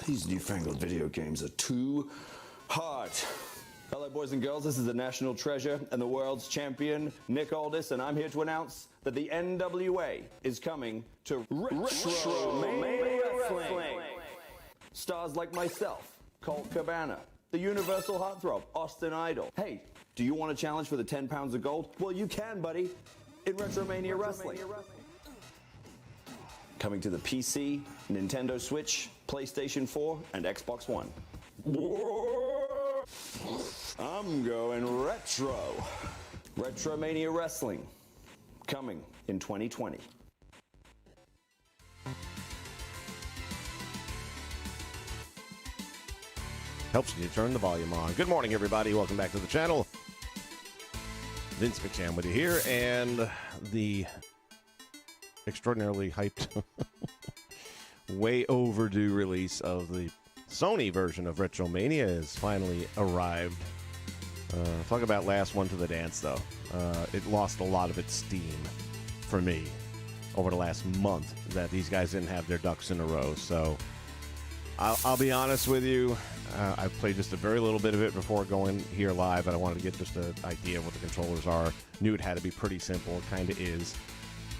These newfangled video games are too hard. Hello, boys and girls. This is the national treasure and the world's champion, Nick Aldis, and I'm here to announce that the NWA is coming to Retromania Wrestling. Stars like myself, Colt Cabana, the Universal Heartthrob, Austin Idol. Hey, do you want a challenge for the 10 pounds of gold? Well, you can, buddy, in Retromania Wrestling. Coming to the PC, Nintendo Switch, PlayStation 4, and Xbox One. I'm going retro. Retromania Wrestling, coming in 2020. Helps when you turn the volume on. Good morning, everybody. Welcome back to the channel. Vince McCann with you here, and the extraordinarily hyped, way overdue release of the Sony version of Retromania has finally arrived. Talk about last one to the dance, though. It lost a lot of its steam for me over the last month that these guys didn't have their ducks in a row. So I'll be honest with you. I've played just a very little bit of it before going here live, and I wanted to get just an idea of what the controllers are. Knew it had to be pretty simple. It kind of is.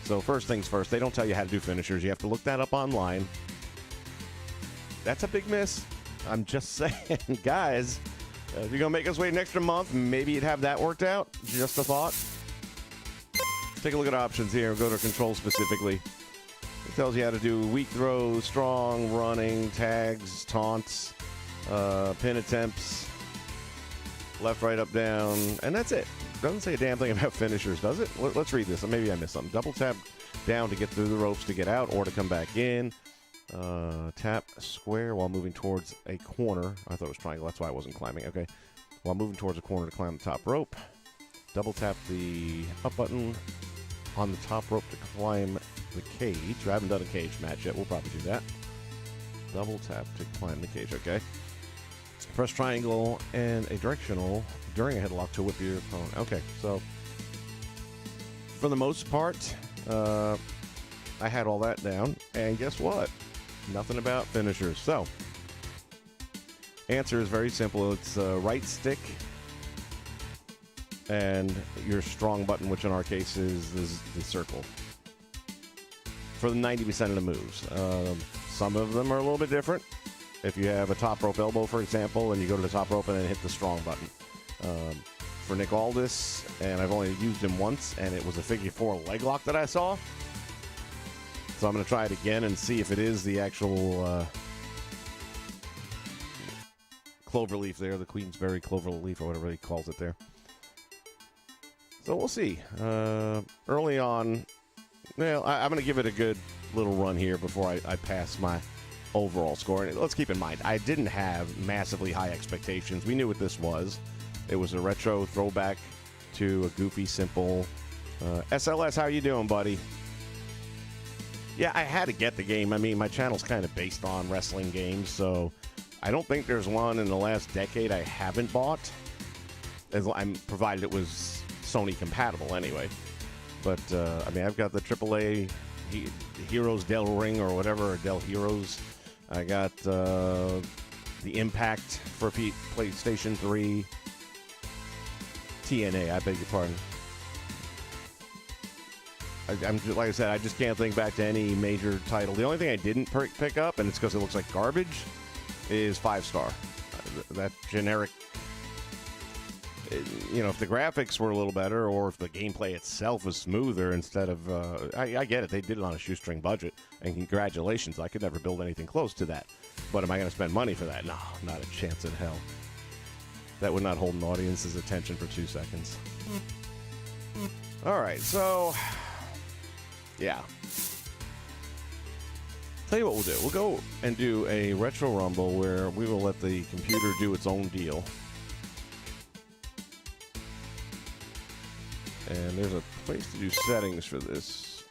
So first things first, they don't tell you how to do finishers. You have to look that up online. That's a big miss. I'm just saying, guys, if you're going to make us wait an extra month, maybe you'd have that worked out. Just a thought. Take a look at options here. Go to control specifically. It tells you how to do weak throws, strong, running, tags, taunts, pin attempts, left, right, up, down, and that's it. Doesn't say a damn thing about finishers, does it? Let's read this. Maybe I missed something. Double tap down to get through the ropes to get out or to come back in. Tap square while moving towards a corner. I thought it was triangle. That's why I wasn't climbing. Okay. While moving towards a corner to climb the top rope. Double tap the up button on the top rope to climb the cage. I haven't done a cage match yet. We'll probably do that. Double tap to climb the cage. Okay. Press triangle and a directional during a headlock to whip your opponent. Okay, so for the most part, I had all that down, and guess what? Nothing about finishers. So, answer is very simple. It's right stick and your strong button, which in our case is the circle. For the 90% of the moves. Some of them are a little bit different. If you have a top rope elbow, for example, and you go to the top rope and then hit the strong button. For Nick Aldis, and I've only used him once, and it was a figure 4 leg lock that I saw. So I'm going to try it again and see if it is the actual cloverleaf there, the Queensberry cloverleaf, or whatever he calls it there. So we'll see. Early on, well, I'm going to give it a good little run here before I pass my overall score. And let's keep in mind, I didn't have massively high expectations. We knew what this was. It was a retro throwback to a goofy, simple SLS. How you doing, buddy? Yeah, I had to get the game. I mean, my channel's kind of based on wrestling games, so I don't think there's one in the last decade I haven't bought. I'm provided it was Sony compatible anyway. But I mean, I've got the AAA Heroes Del Ring or whatever, or Del Heroes. I got the Impact for PlayStation 3. TNA, I beg your pardon. I'm just, like I said, I just can't think back to any major title. The only thing I didn't pick up, and it's because it looks like garbage, is 5-star. That generic, you know, if the graphics were a little better or if the gameplay itself was smoother instead of, I get it, they did it on a shoestring budget, and congratulations, I could never build anything close to that. But am I going to spend money for that? No, not a chance in hell. That would not hold an audience's attention for 2 seconds. All right, so, yeah. Tell you what we'll do. We'll go and do a Retro Rumble where we will let the computer do its own deal. And there's a place to do settings for this.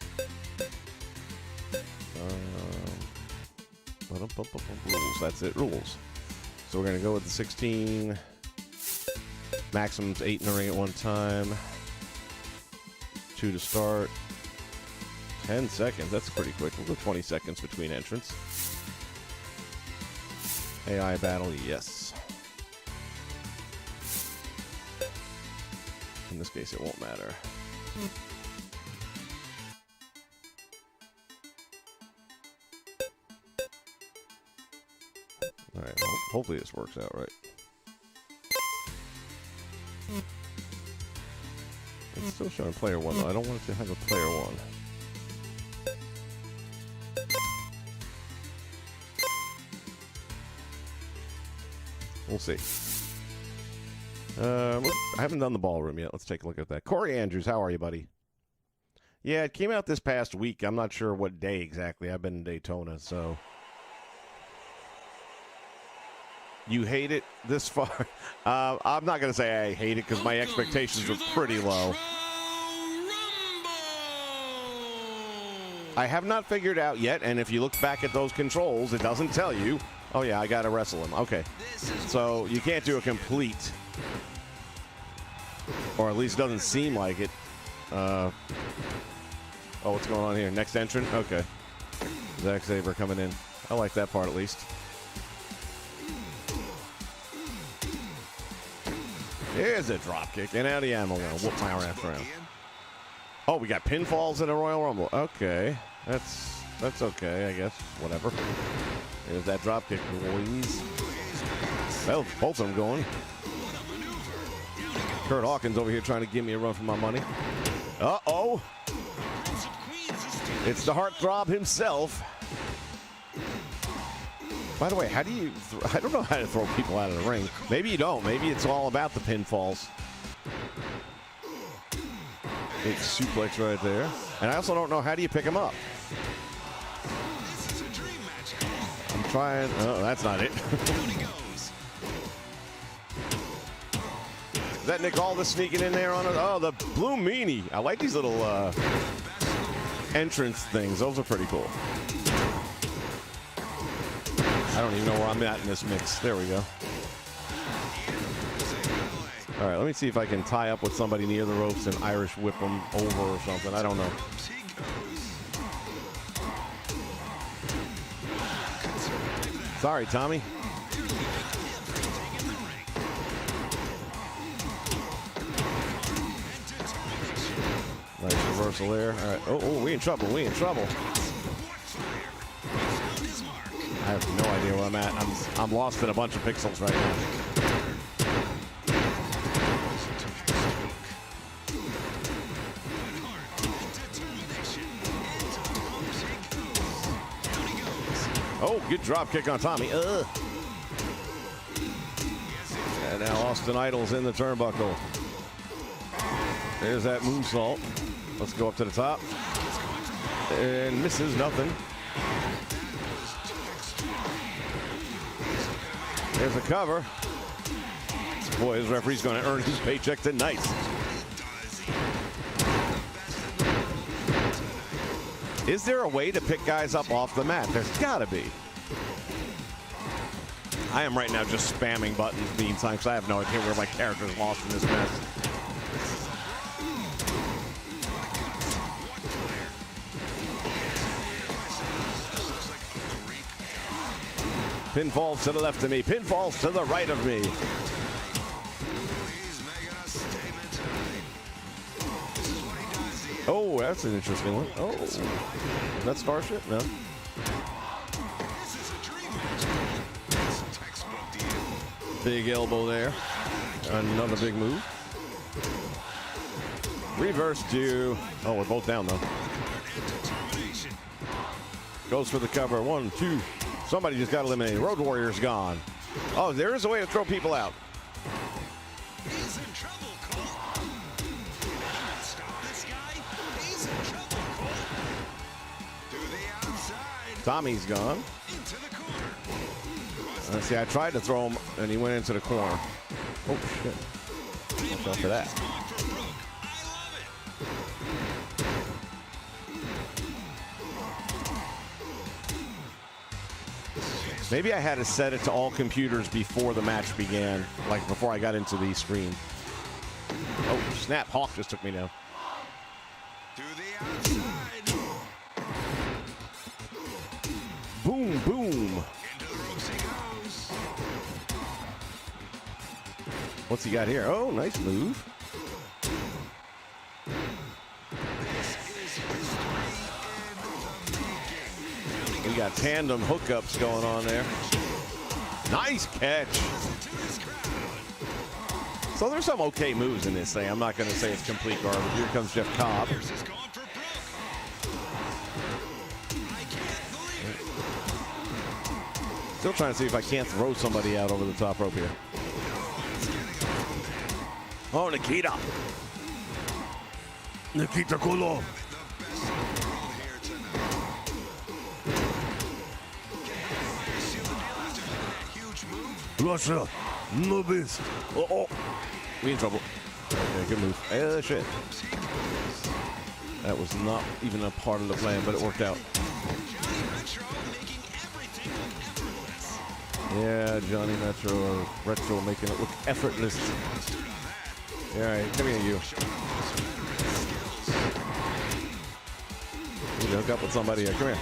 Rules. That's it. Rules. So we're going to go with the 16. Maximum's 8 in the ring at one time. 2 to start. 10 seconds. That's pretty quick. We'll go 20 seconds between entrance. AI battle, yes. In this case, it won't matter. All right, hopefully this works out right. It's still showing player one, though. I don't want it to have a player one. We'll see. I haven't done the ballroom yet. Let's take a look at that. Corey Andrews, how are you, buddy? Yeah, it came out this past week. I'm not sure what day exactly. I've been in Daytona, so. You hate it this far? I'm not going to say I hate it because my expectations are pretty low. I have not figured out yet, and if you look back at those controls, it doesn't tell you, oh yeah, I got to wrestle him. Okay. So you can't do a complete, or at least doesn't seem like it. Oh, what's going on here? Next entrant? Okay. Zack Sabre coming in. I like that part at least. Here's a drop kick, and out the animal gonna whoop my ass around. Oh, we got pinfalls in a Royal Rumble. Okay, that's okay, I guess. Whatever. There's that drop kick, boys. Well, both of them going. Kurt Hawkins over here trying to give me a run for my money. Uh-oh. It's the heartthrob himself. By the way, how do you... I don't know how to throw people out of the ring. Maybe you don't. Maybe it's all about the pinfalls. Big suplex right there. And I also don't know, how do you pick him up? I'm trying... Oh, that's not it. Is that Nick Aldis sneaking in there on it? Oh, the Blue Meanie. I like these little entrance things. Those are pretty cool. I don't even know where I'm at in this mix. There we go. All right, let me see if I can tie up with somebody near the ropes and Irish whip them over or something. I don't know. Sorry, Tommy. Nice reversal there. All right. Oh, we in trouble. We in trouble. I have no idea where I'm at. I'm lost in a bunch of pixels right now. Oh, good drop kick on Tommy. Ugh. And now Austin Idol's in the turnbuckle. There's that moonsault. Let's go up to the top. And misses nothing. There's a cover. Boy, this referee's going to earn his paycheck tonight. Is there a way to pick guys up off the mat? There's got to be. I am right now just spamming buttons the meantime because I have no idea where my character's lost in this mess. Pinfalls to the left of me. Pinfalls to the right of me. Oh, that's an interesting one. Oh, is that Starship? No. Big elbow there. Another big move. Reverse to... Oh, we're both down, though. Goes for the cover. 1, 2... Somebody just got eliminated. Road Warrior's gone. Oh, there is a way to throw people out. He's in trouble, Cole. Stop this guy. He's in trouble, Cole. To the outside. Tommy's gone. Into the corner. Let's see, I tried to throw him, and he went into the corner. Oh, shit. Watch out for that. Maybe I had to set it to all computers before the match began, like before I got into the screen. Oh, snap. Hawk just took me down. To the outside. Boom, boom. Into the ropes he goes. What's he got here? Oh, nice move. We got tandem hookups going on there. Nice catch. So there's some okay moves in this thing. I'm not going to say it's complete garbage. Here comes Jeff Cobb. Still trying to see if I can't throw somebody out over the top rope here. Oh, Nikita. Nikita Kolo. Russia, no beast. Oh, we in trouble. Okay, good move. Shit. That was not even a part of the plan, but it worked out. Yeah, Johnny Metro or Retro making it look effortless. All right, come here, you. You hook up with somebody here. Come here.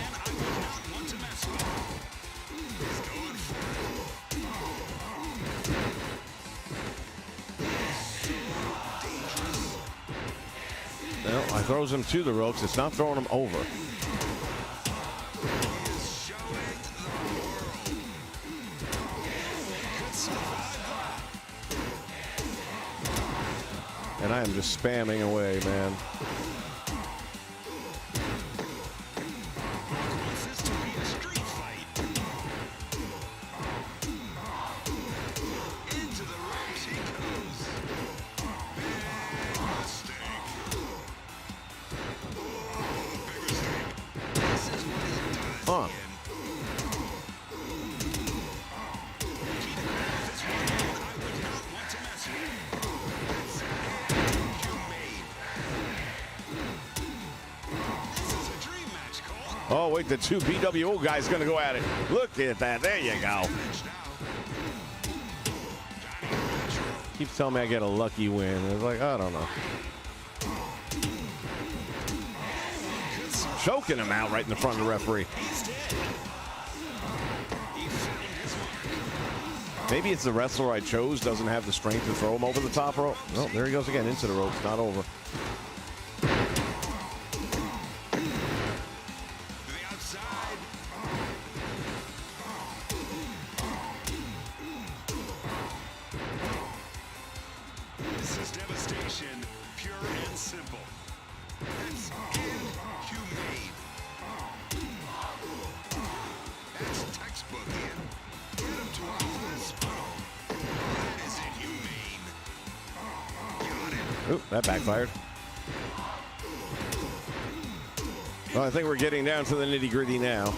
Well, I throws him to the ropes. It's not throwing him over. And I am just spamming away, man. Huh. Oh, wait, the two BWO guys going to go at it. Look at that. There you go. Keeps telling me I get a lucky win. It's like, I don't know. Choking him out right in the front of the referee. Maybe it's the wrestler I chose doesn't have the strength to throw him over the top rope. Oh, there he goes again into the ropes. Not over. This is devastation, pure and simple. That's inhumane. That's textbook, Ian. Get him to a hospital. That is inhumane. Got him. Oop, that backfired. Well, I think we're getting down to the nitty-gritty now.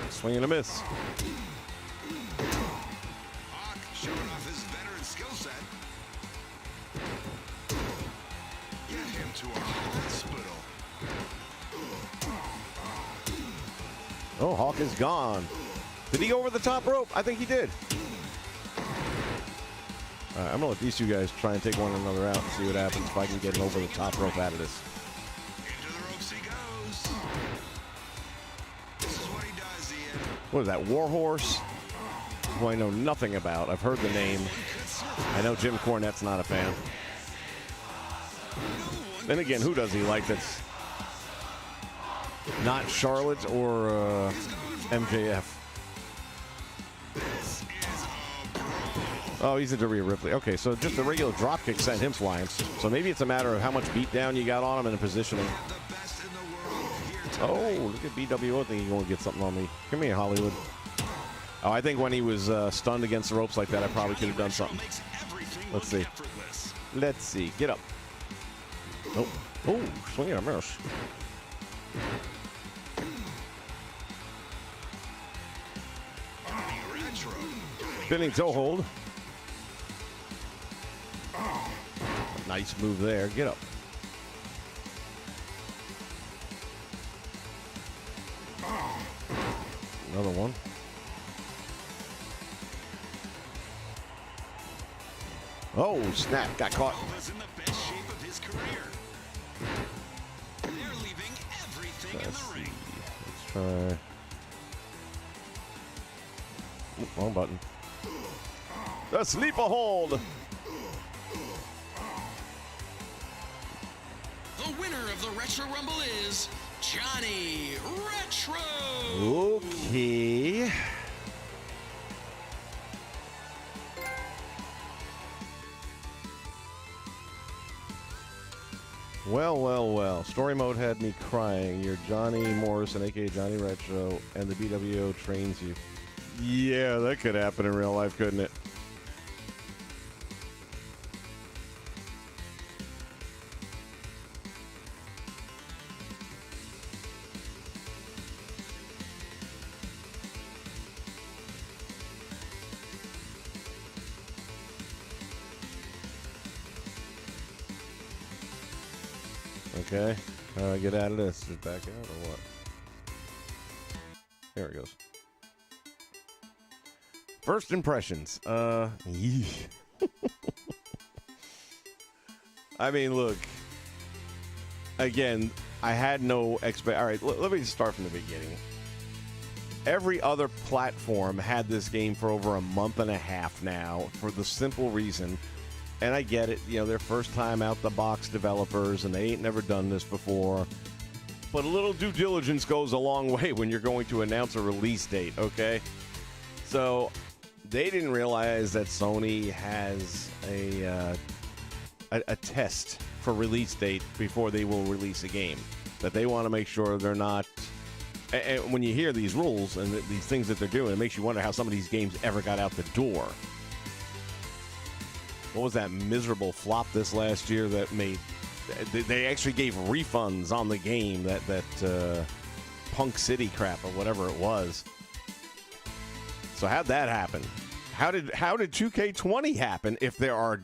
Swing and a miss. Hawk showing off his veteran skill set. Get him to a hospital. Oh, Hawk is gone. Did he go over the top rope? I think he did. All right, I'm going to let these two guys try and take one another out and see what happens if I can get him over the top rope out of this. Into the ropes he goes. This is what he does, Ian. What is that, Warhorse? Who I know nothing about. I've heard the name. I know Jim Cornette's not a fan. Then again, who does he like that's not Charlotte or MJF? Oh, he's into Rhea Ripley. Okay, so just a regular drop kick sent him flying. So maybe it's a matter of how much beat down you got on him and positioning. Oh, look at BWO. I think he's going to get something on me. Come here, Hollywood. Oh, I think when he was stunned against the ropes like that, I probably could have done something. Let's see. Let's see. Get up. Oh, oh, swing and a miss. Spinning toe hold. Nice move there. Get up. Another one. Oh, snap. Got caught. Was in the best shape of his career. They're leaving everything in the ring. Let's try. Oop, wrong button. The sleeper hold. The winner of the Retro Rumble is Johnny Retro. Okay. Well, well, well. Story mode had me crying. You're Johnny Morrison, a.k.a. Johnny Retro, and the BWO trains you. Yeah, that could happen in real life, couldn't it? Okay. How do I get out of this? Is it back out or what? There it goes. First impressions. I mean, look. Again, I had no expect. All right, let me start from the beginning. Every other platform had this game for over a month and a half now, for the simple reason, and I get it, you know, they're first time out the box developers and they ain't never done this before. But a little due diligence goes a long way when you're going to announce a release date, okay? So they didn't realize that Sony has a test for release date before they will release a game. That they want to make sure they're not. And when you hear these rules and these things that they're doing, it makes you wonder how some of these games ever got out the door. What was that miserable flop this last year that made? They actually gave refunds on the game, that Punk City crap or whatever it was. So how'd that happen? How did 2K20 happen if there are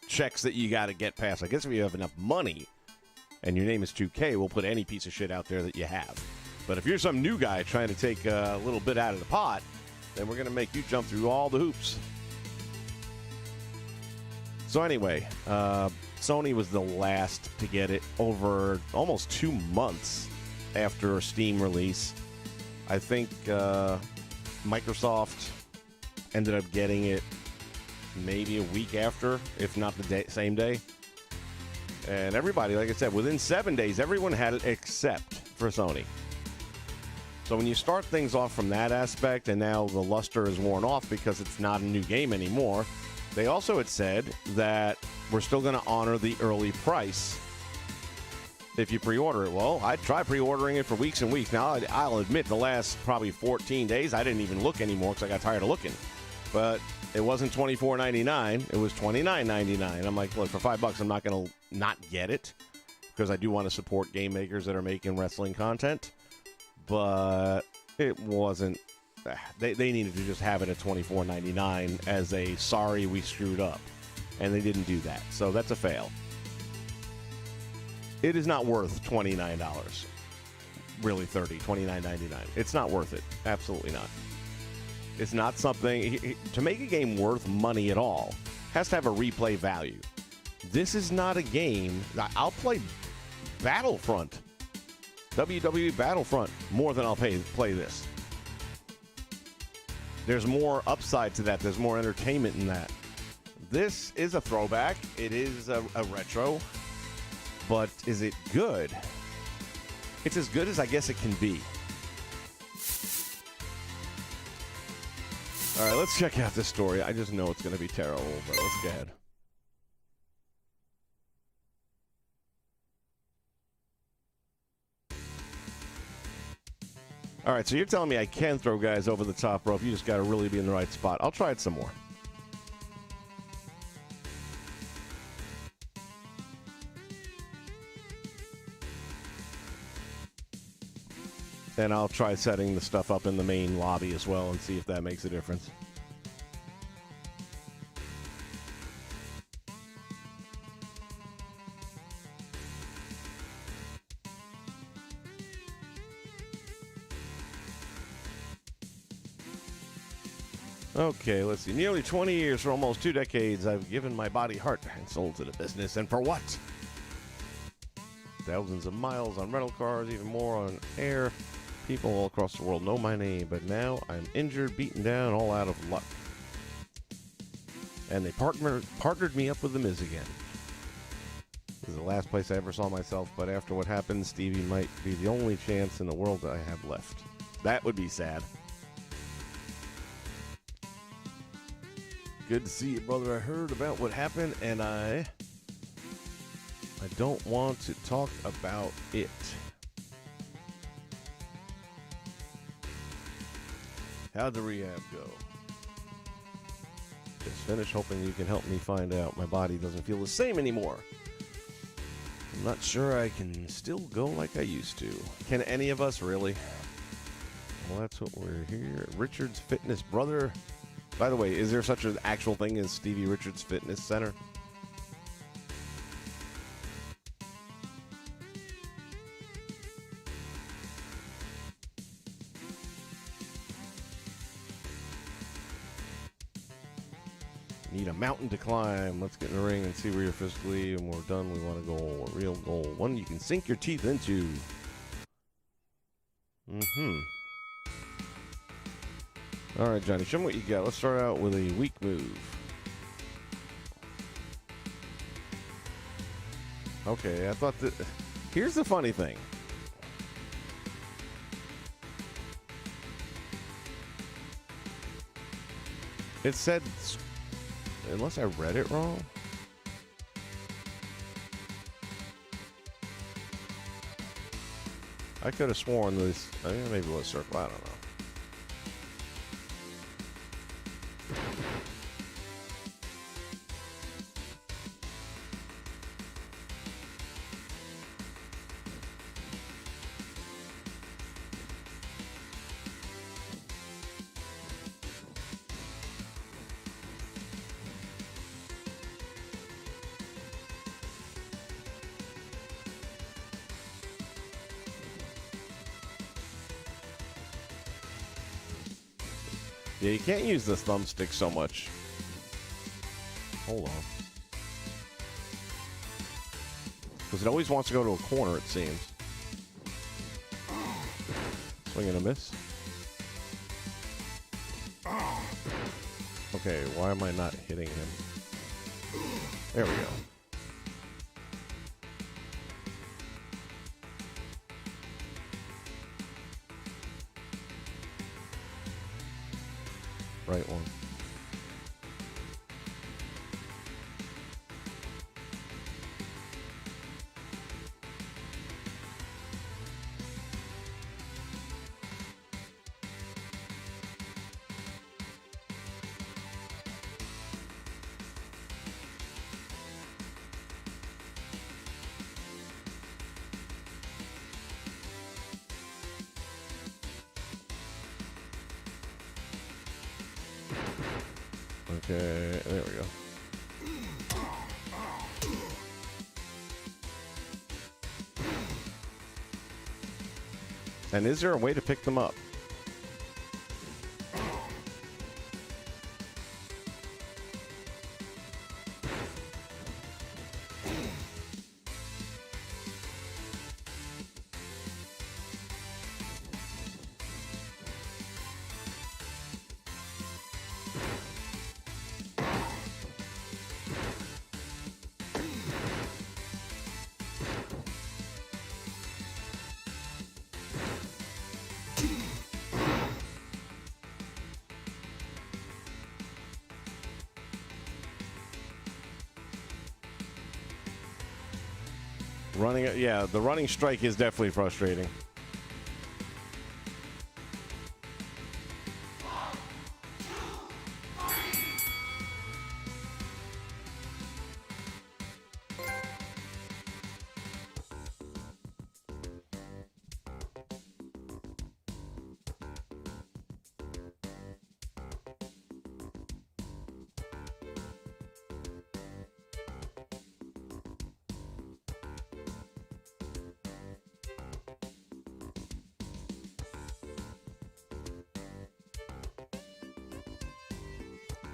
checks that you got to get past? I guess if you have enough money and your name is 2K, we'll put any piece of shit out there that you have. But if you're some new guy trying to take a little bit out of the pot, then we're going to make you jump through all the hoops. So anyway, Sony was the last to get it over almost 2 months after Steam release. I think Microsoft ended up getting it maybe a week after, if not the same day. And everybody, like I said, within 7 days, everyone had it except for Sony. So when you start things off from that aspect, and now the luster is worn off because it's not a new game anymore, they also had said that we're still going to honor the early price if you pre-order it. Well, I tried pre-ordering it for weeks and weeks. Now, I'll admit the last probably 14 days, I didn't even look anymore because I got tired of looking. But it wasn't $24.99. It was $29.99. I'm like, look, for $5, I'm not going to not get it because I do want to support game makers that are making wrestling content. But it wasn't. They needed to just have it at $24.99 as a sorry we screwed up. And they didn't do that. So that's a fail. It is not worth $29. Really $29.99. It's not worth it. Absolutely not. It's not something. To make a game worth money at all, has to have a replay value. This is not a game. I'll play Battlefront. WWE Battlefront more than I'll play this. There's more upside to that. There's more entertainment in that. This is a throwback. It is a retro. But is it good? It's as good as I guess it can be. All right, let's check out this story. I just know it's going to be terrible, but let's go ahead. All right, so you're telling me I can throw guys over the top rope. You just got to really be in the right spot. I'll try it some more. And I'll try setting the stuff up in the main lobby as well and see if that makes a difference. Okay, let's see. Nearly 20 years, for almost 2 decades, I've given my body, heart, and soul to the business. And for what? Thousands of miles on rental cars, even more on air. People all across the world know my name, but now I'm injured, beaten down, all out of luck. And they partnered me up with The Miz again. This is the last place I ever saw myself, but after what happened, Stevie might be the only chance in the world that I have left. That would be sad. Good to see you, brother. I heard about what happened, and I don't want to talk about it. How'd the rehab go? Just finished, hoping you can help me find out. My body doesn't feel the same anymore. I'm not sure I can still go like I used to. Can any of us really? Well, that's what we're here. Richard's Fitness, brother. By the way, is there such an actual thing as Stevie Richards Fitness Center? Need a mountain to climb. Let's get in the ring and see where you're physically. And when we're done, we want to go a real goal. One you can sink your teeth into. All right, Johnny, show me what you got. Let's start out with a weak move. Okay, I thought that... Here's the funny thing. It said... Unless I read it wrong. I could have sworn this... I mean, maybe it was circle. I don't know. Yeah, you can't use the thumbstick so much. Hold on. Because it always wants to go to a corner, it seems. Swing and a miss. Okay, why am I not hitting him? There we go. Right one. Okay, there we go. And is there a way to pick them up? Running, yeah, the running strike is definitely frustrating.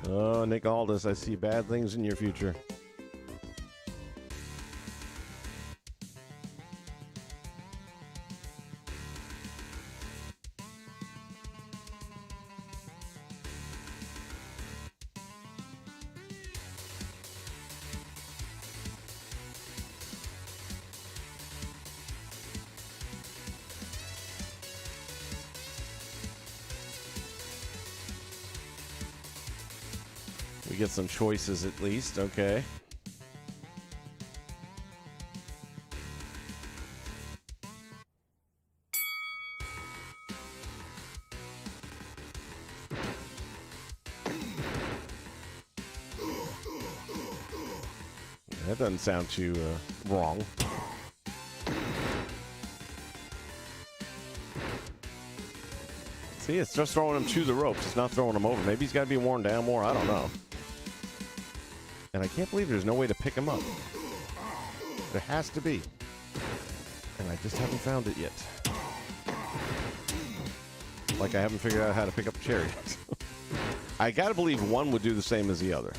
Oh, Nick Aldis, I see bad things in your future. We get some choices at least, okay. That doesn't sound too wrong. See, it's just throwing him to the ropes. It's not throwing him over. Maybe he's got to be worn down more. I don't know. And I can't believe there's no way to pick him up. There has to be. And I just haven't found it yet. Like I haven't figured out how to pick up a chair yet. I gotta believe one would do the same as the other.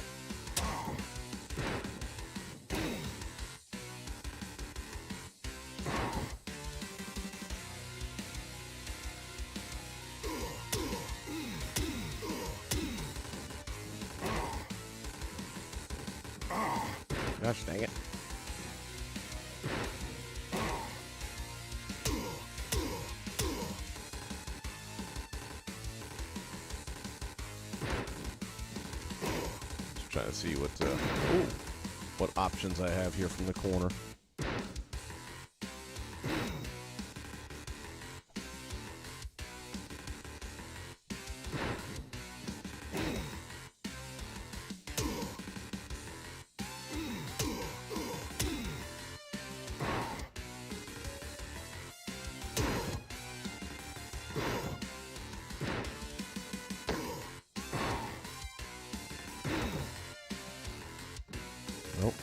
Gosh dang it. Just trying to see what options I have here from the corner. Nope.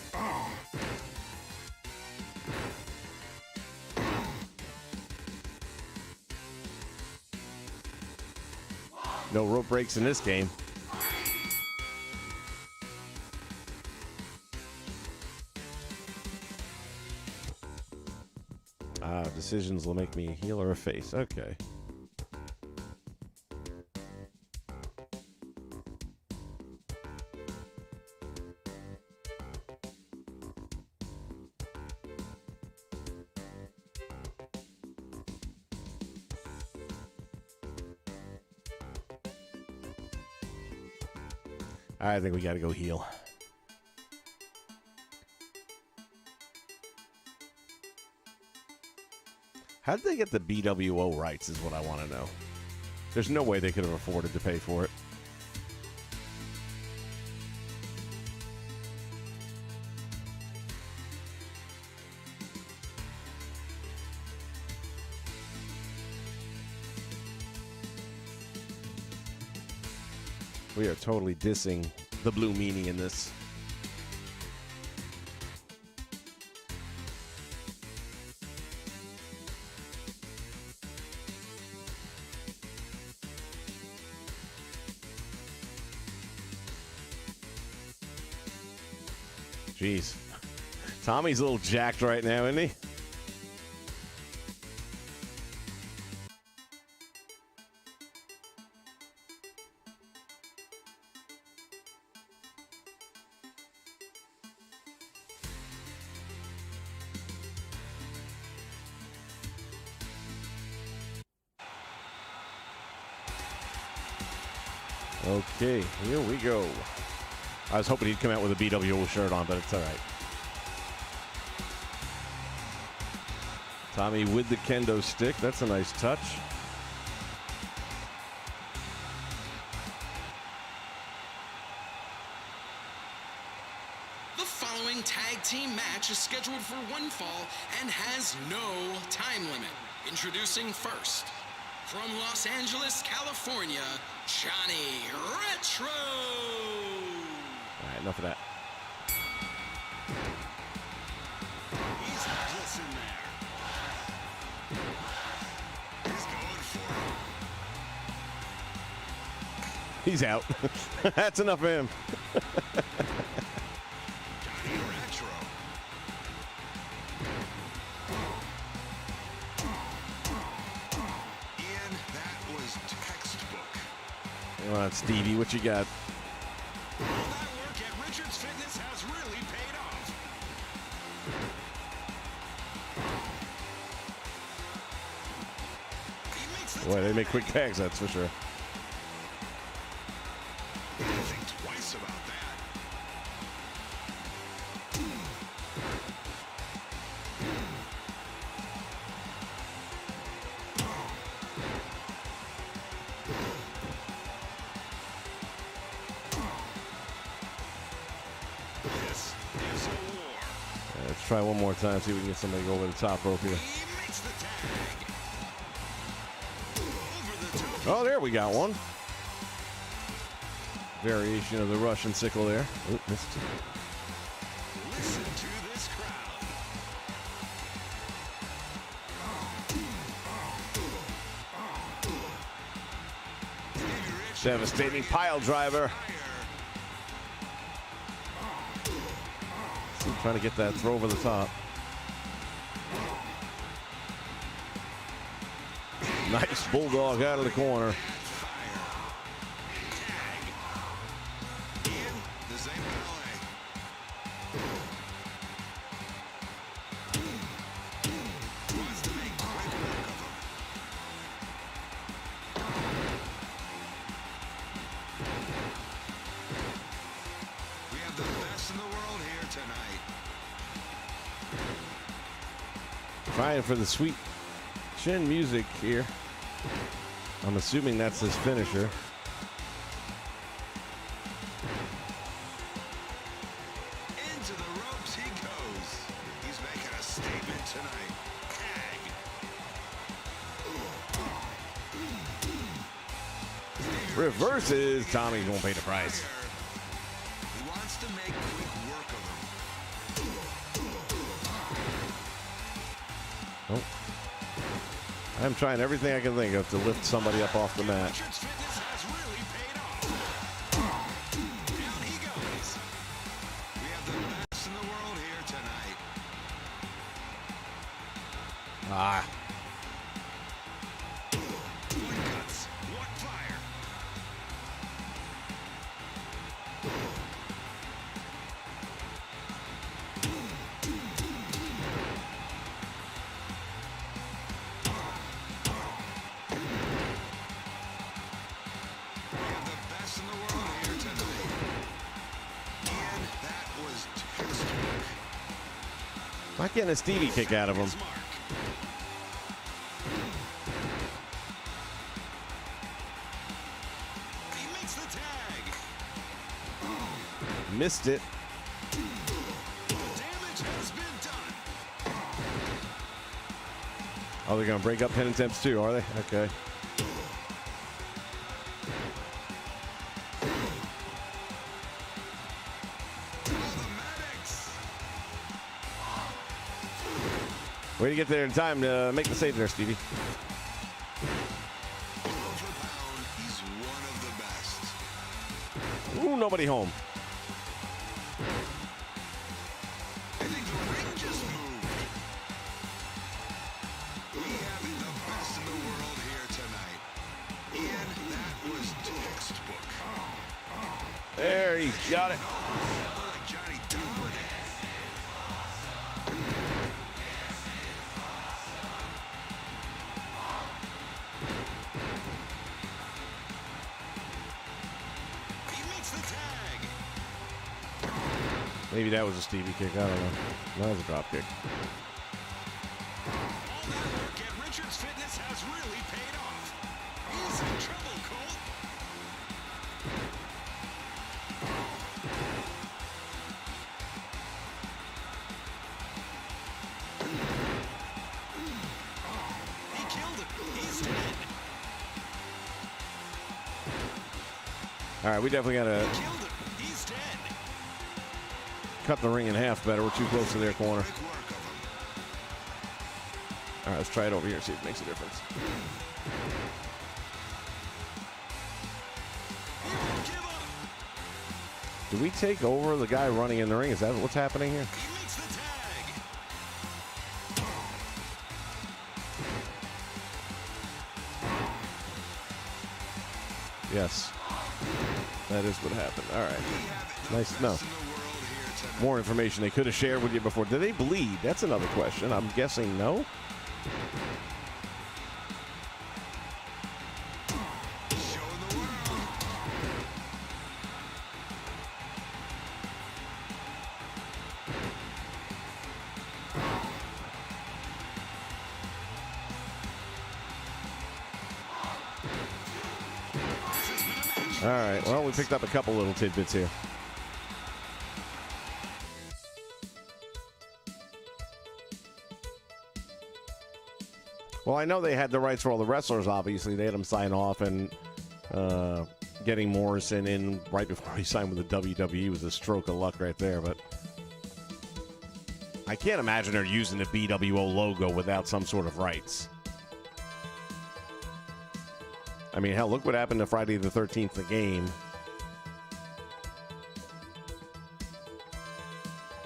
No rope breaks in this game. Decisions will make me a heel or a face. Okay. I think we got to go heel. How did they get the BWO rights is what I want to know. There's no way they could have afforded to pay for it. We are totally dissing the Blue Meanie in this. Jeez. Tommy's a little jacked right now, isn't he? Okay, here we go. I was hoping he'd come out with a BWO shirt on, but it's all right. Tommy with the kendo stick. That's a nice touch. The following tag team match is scheduled for one fall and has no time limit. Introducing first, from Los Angeles, California, Johnny Retro. All right, enough of that. He's blitzing there. He's going for He's out. That's enough of him. Johnny Retro. Ian, that was textbook. Come on, Stevie, what you got? All that work at Richards Fitness has really paid off. He makes the Boy, they make quick tags, that's for sure. think twice about that. This is a war. Let's try one more time, see if we can get somebody to go over the top rope here. He makes the tag. Over the top. Oh, there we got one. Variation of the Russian sickle there. Oop, missed. Listen to this crowd. Stevie Richards Devastating pile driver. fire. Still trying to get that throw over the top. Nice bulldog out of the corner. Ian, this ain't ballet. Wants to make quick work of him. We have the best in the world here tonight. Trying for the sweet chin music here. I'm assuming that's his finisher. Into the ropes he goes. He's making a statement tonight. Tag. Reverses. Tommy's gonna pay the price. He wants to make quick work of him. Oh. I'm trying everything I can think of to lift somebody up off the mat. Richards Fitness has really paid off. Down he goes. We have the best in the world here tonight. Ah. What guts, what fire. We have the best in the world here tonight. And that was textbook. Not getting a Stevie kick out of him. His mark. He makes the tag. Missed it. The damage has been done. Oh, they're gonna break up pin attempts too, are they? Okay. All the medics. Way to get there in time to make the save there, Stevie. Pound for pound, he's one of the best. Ooh, nobody home. I think the ring just moved. We have the best in the world here tonight. And that was textbook. There, he got it. Like Johnny Dominant. He makes the tag. Maybe that was a Stevie kick. I don't know. That was a drop kick. All that work at Richards Fitness has really paid off. He's in trouble, Colt. He killed him. He's dead. All right, we definitely gotta Killed him. He's dead. cut the ring in half better. We're too close to their corner. Quick work of him. All right, let's try it over here, see if it makes a difference. He Do we take over the guy running in the ring? Is that what's happening here? He makes the tag. Yes. That is what happened. All right. We have the Nice to know. best in the world here tonight. More information they could have shared with you before. Did they bleed? That's another question. I'm guessing no. Showing the world. All right. Well, we picked up a couple little tidbits here. Well, I know they had the rights for all the wrestlers, obviously. They had them sign off, and getting Morrison in right before he signed with the WWE was a stroke of luck right there. But I can't imagine they're using the BWO logo without some sort of rights. I mean, hell, look what happened to Friday the 13th, the game.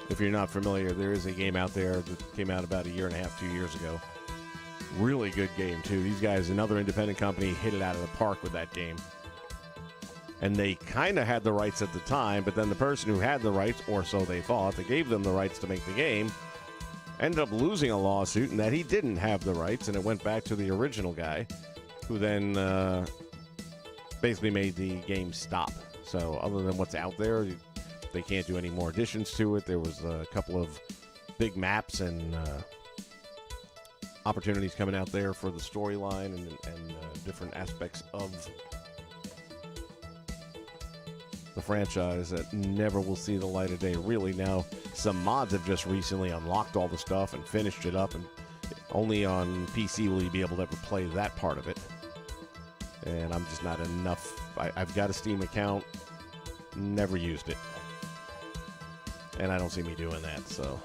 If you're not familiar, there is a game out there that came out about a year and a half, 2 years ago. Really good game, too. These guys, another independent company, hit it out of the park with that game. And they kind of had the rights at the time, but then the person who had the rights, or so they thought, that gave them the rights to make the game, ended up losing a lawsuit, and that he didn't have the rights, and it went back to the original guy, who then basically made the game stop. So other than what's out there, they can't do any more additions to it. There was a couple of big maps and opportunities coming out there for the storyline and different aspects of the franchise that never will see the light of day. Really, now some mods have just recently unlocked all the stuff and finished it up, and only on PC will you be able to ever play that part of it. And I'm just not enough. I've got a Steam account, never used it. And I don't see me doing that, so.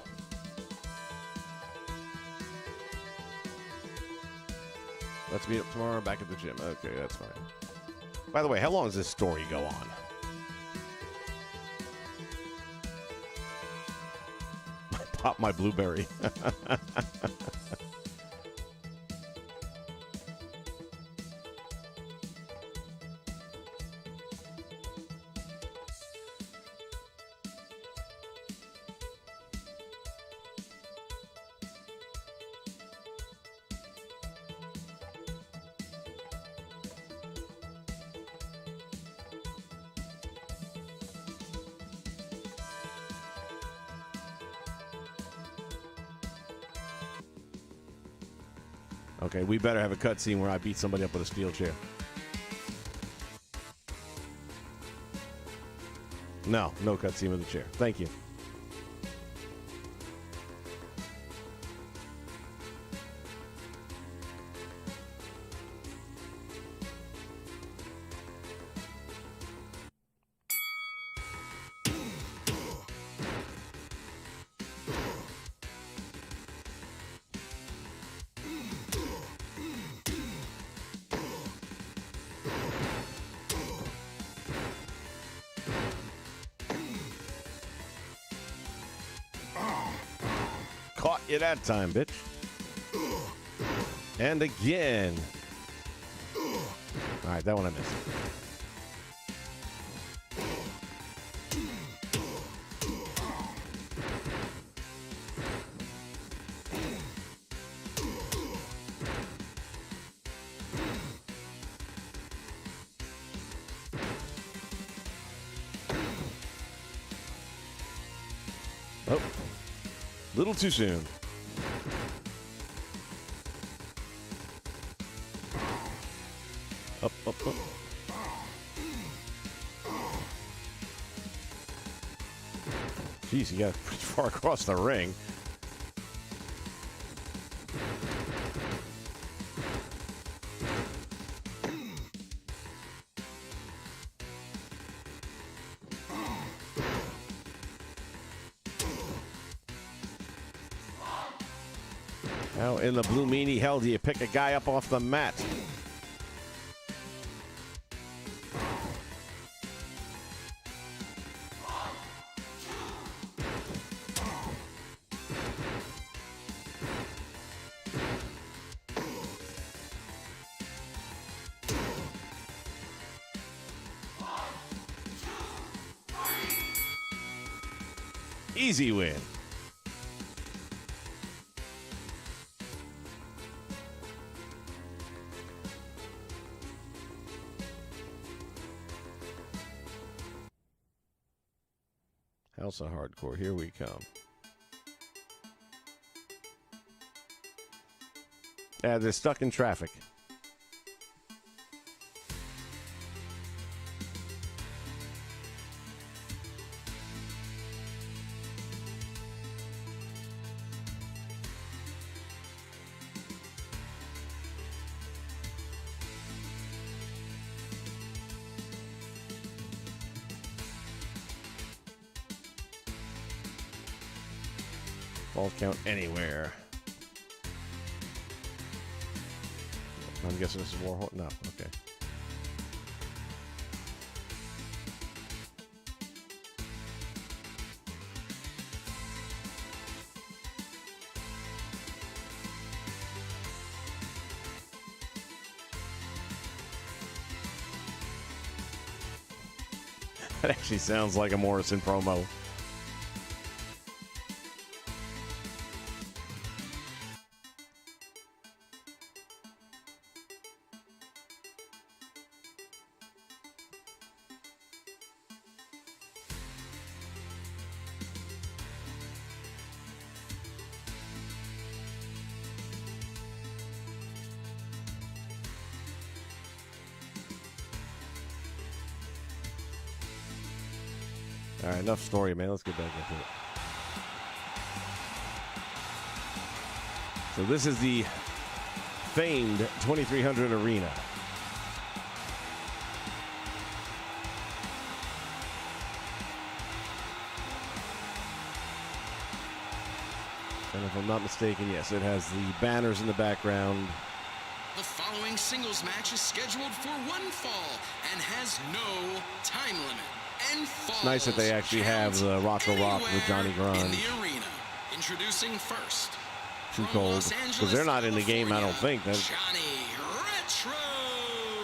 Let's meet up tomorrow back at the gym. Okay, that's fine. By the way, how long does this story go on? Pop my blueberry. Okay, we better have a cutscene where I beat somebody up with a steel chair. No cutscene with a chair. Thank you. Caught you that time, bitch. And again. All right, that one I missed. Oh. Little too soon. Up. Jeez, you got pretty far across the ring. How in the blue meanie hell do you pick a guy up off the mat? Easy win. House of Hardcore, here we come. They're stuck in traffic. Fall count anywhere. I'm guessing this is Warhol. No, okay. That actually sounds like a Morrison promo. All right, enough story, man. Let's get back into it. So this is the famed 2300 Arena. And if I'm not mistaken, yes, it has the banners in the background. The following singles match is scheduled for one fall and has no time limit. And It's nice that they actually have the Rock the Rock with Johnny in Grunge. the arena. Introducing first. Too from cold. Los Because Angeles, they're not in the game, I don't California, think. Johnny Retro.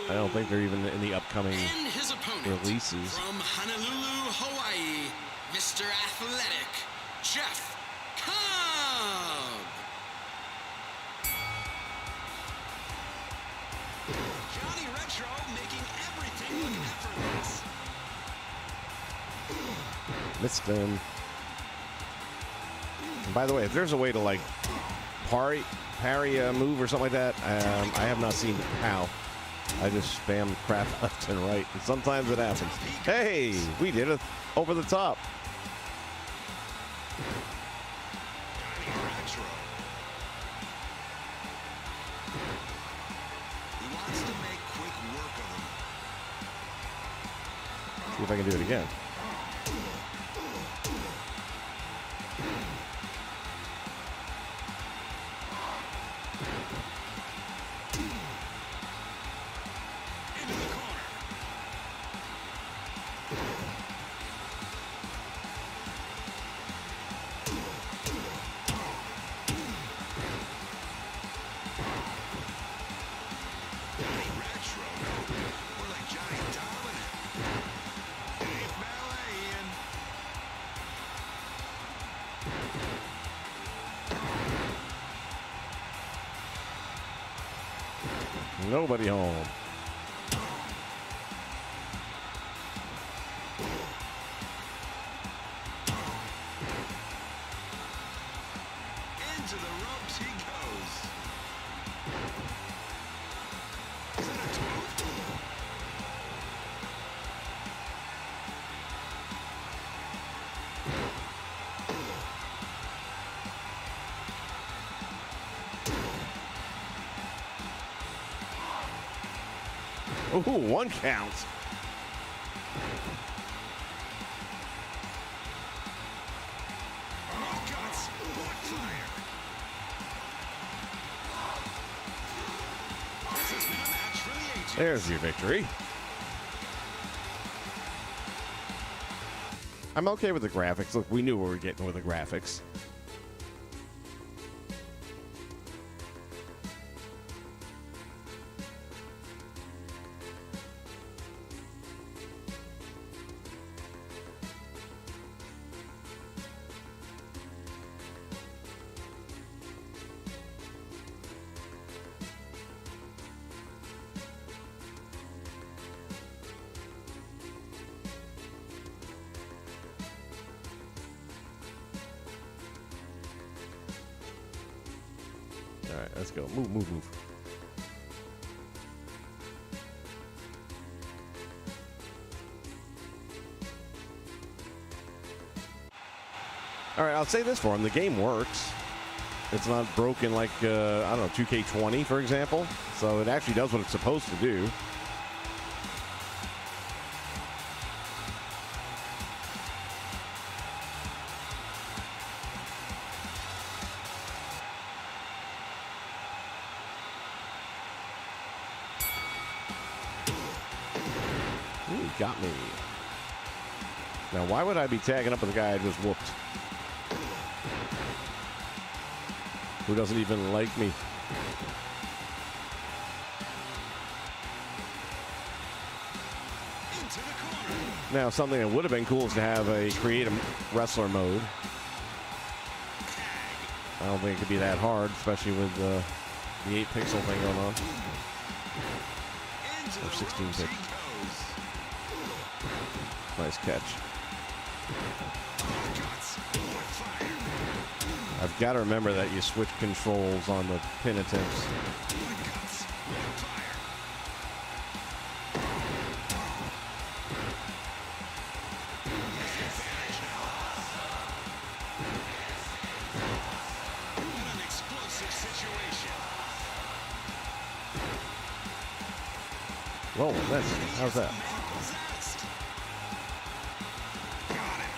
I don't think they're even in the upcoming And his opponent releases. from Honolulu, Hawaii, Mr. Athletic, Jeff Cobb. Johnny Retro making everything look effortless. Missed him. And by the way, if there's a way to like parry a move or something like that, I have not seen how. I just spam crap left and right, and sometimes it happens. Hey, we did it over the top. Johnny Retro. He wants to make quick work of him. See if I can do it again. Into the corner. Johnny Retro. More like Johnny Dominant. Dave Malayan. Nobody home. Into the ropes he goes. Is that a toe? Ooh, one count. Oh, guts. What fire? This has been a match for the ages. There's your victory. I'm okay with the graphics. Look, we knew what we were getting with the graphics. All right, let's go. Move, move, move. All right, I'll say this for him. The game works. It's not broken like, I don't know, 2K20, for example. So it actually does what it's supposed to do. Ooh, he got me. Now, why would I be tagging up with a guy I just whooped? Who doesn't even like me? Into the corner. Now, something that would have been cool is to have a create a wrestler mode. I don't think it could be that hard, especially with the 8-pixel thing going on. Into Or the 16 ropes pixels. he goes. Nice catch. Cuts. With fire. I've got to remember that you switch controls on the pin attempts. Cuts. With fire. What an explosive situation. Whoa, how's that? Man possessed. Got it.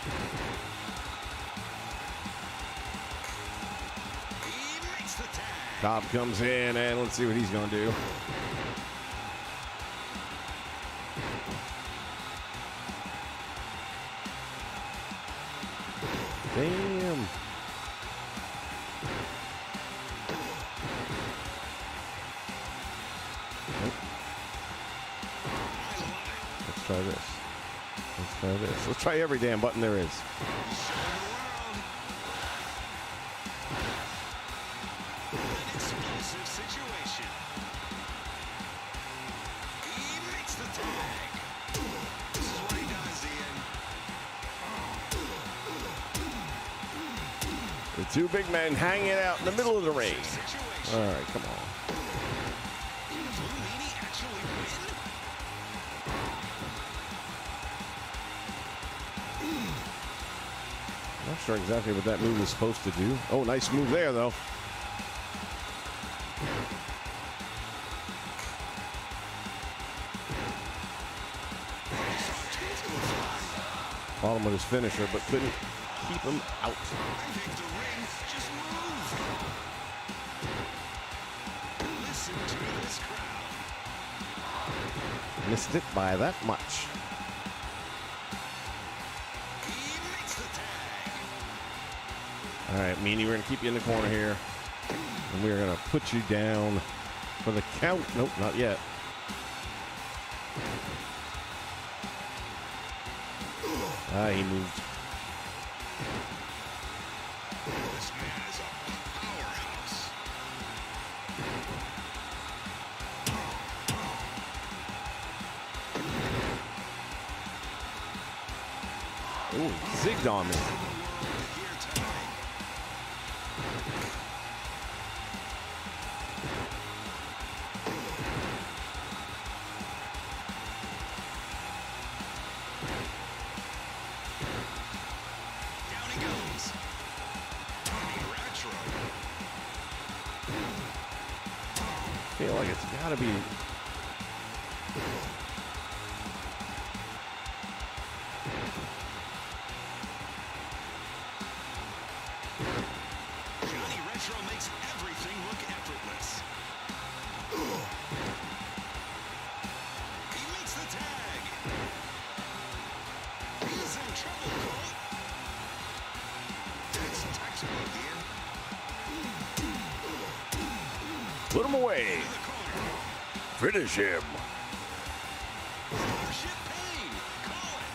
He makes the tag. Cobb comes in, and let's see what he's going to do. Damn. Nope. Let's try this. Let's try this. Let's try every damn button there is. Showing the world. An explosive situation. He makes the tag. This is what he does, Ian. The two big men hanging out in the middle of the ring. Situation. All right, come on. Will Meanie actually win? Not sure exactly what that move is supposed to do. Oh, nice move there, though. Caught him with his finisher, but couldn't keep him out. I think the ring just moved. Listen to this crowd. Missed it by that much. He makes the tag. All right, Meanie, we're going to keep you in the corner here. And we're going to put you down for the count. Nope, not yet. He moved. This man is a powerhouse. Ooh, zigged on me. Here tonight. Down he goes. Retro. I feel like it's got to be. Johnny Retro makes everything look effortless. He makes the tag. He's in trouble, Cole. That's textbook, Ian. Put him away. In the corner. Finish him. Starship Pain. Call it.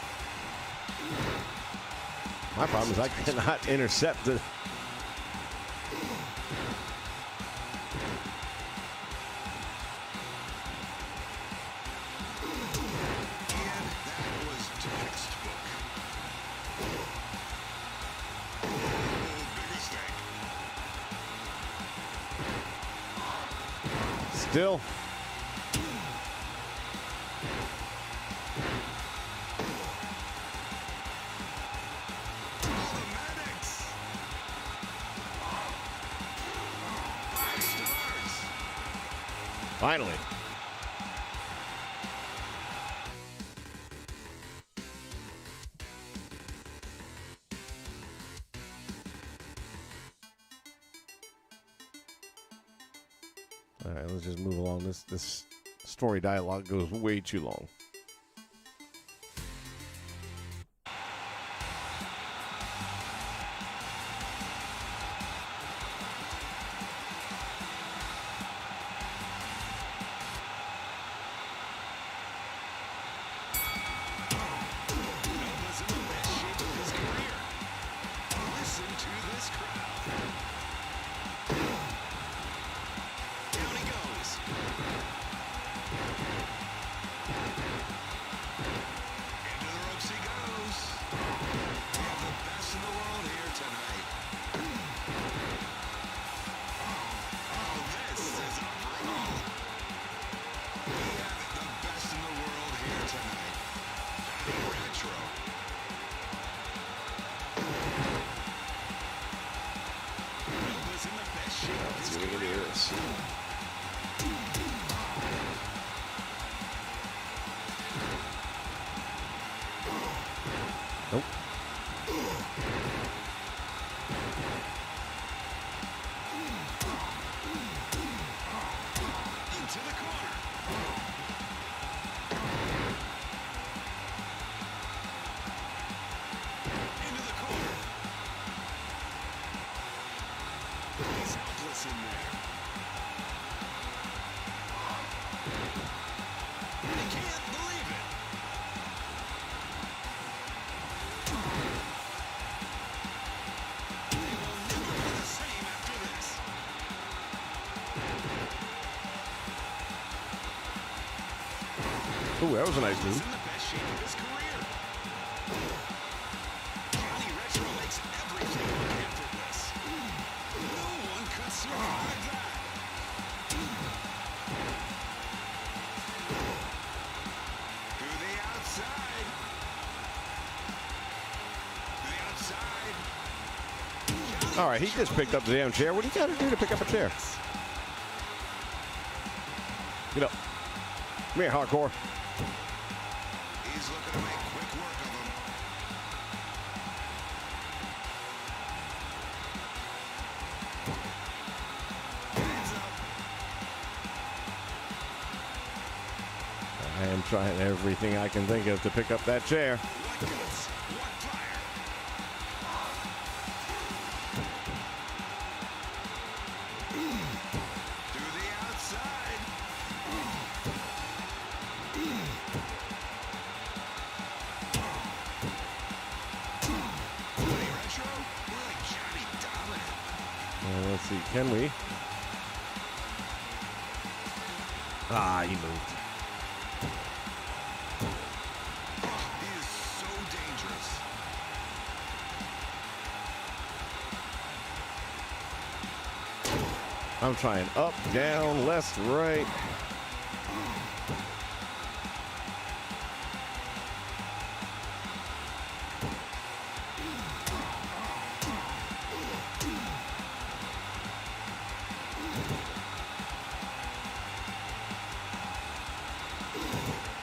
My problem is I cannot intercept the. And that was textbook. Oh, big mistake. Still. Finally. All right, let's just move along. This story dialogue goes way too long. Nope. Into the corner. Into the corner. He's helpless in there. I can't believe it. They will never be the same after this. Ooh, that was a nice He's move. in the best shape of his career. Johnny Retro makes everything look effortless. No one could survive that. To the outside. To the outside. All right, he just picked up the damn chair. What do you got to do to pick up a chair? Get up. Come here, hardcore. He's looking to make quick work of him. Hands up. I am trying everything I can think of to pick up that chair. What guts? What fire? To the outside. Johnny Retro? We're like Johnny Dominant. Let's see, can we? Ah, he moved. He is so dangerous. I'm trying up, down, left, right.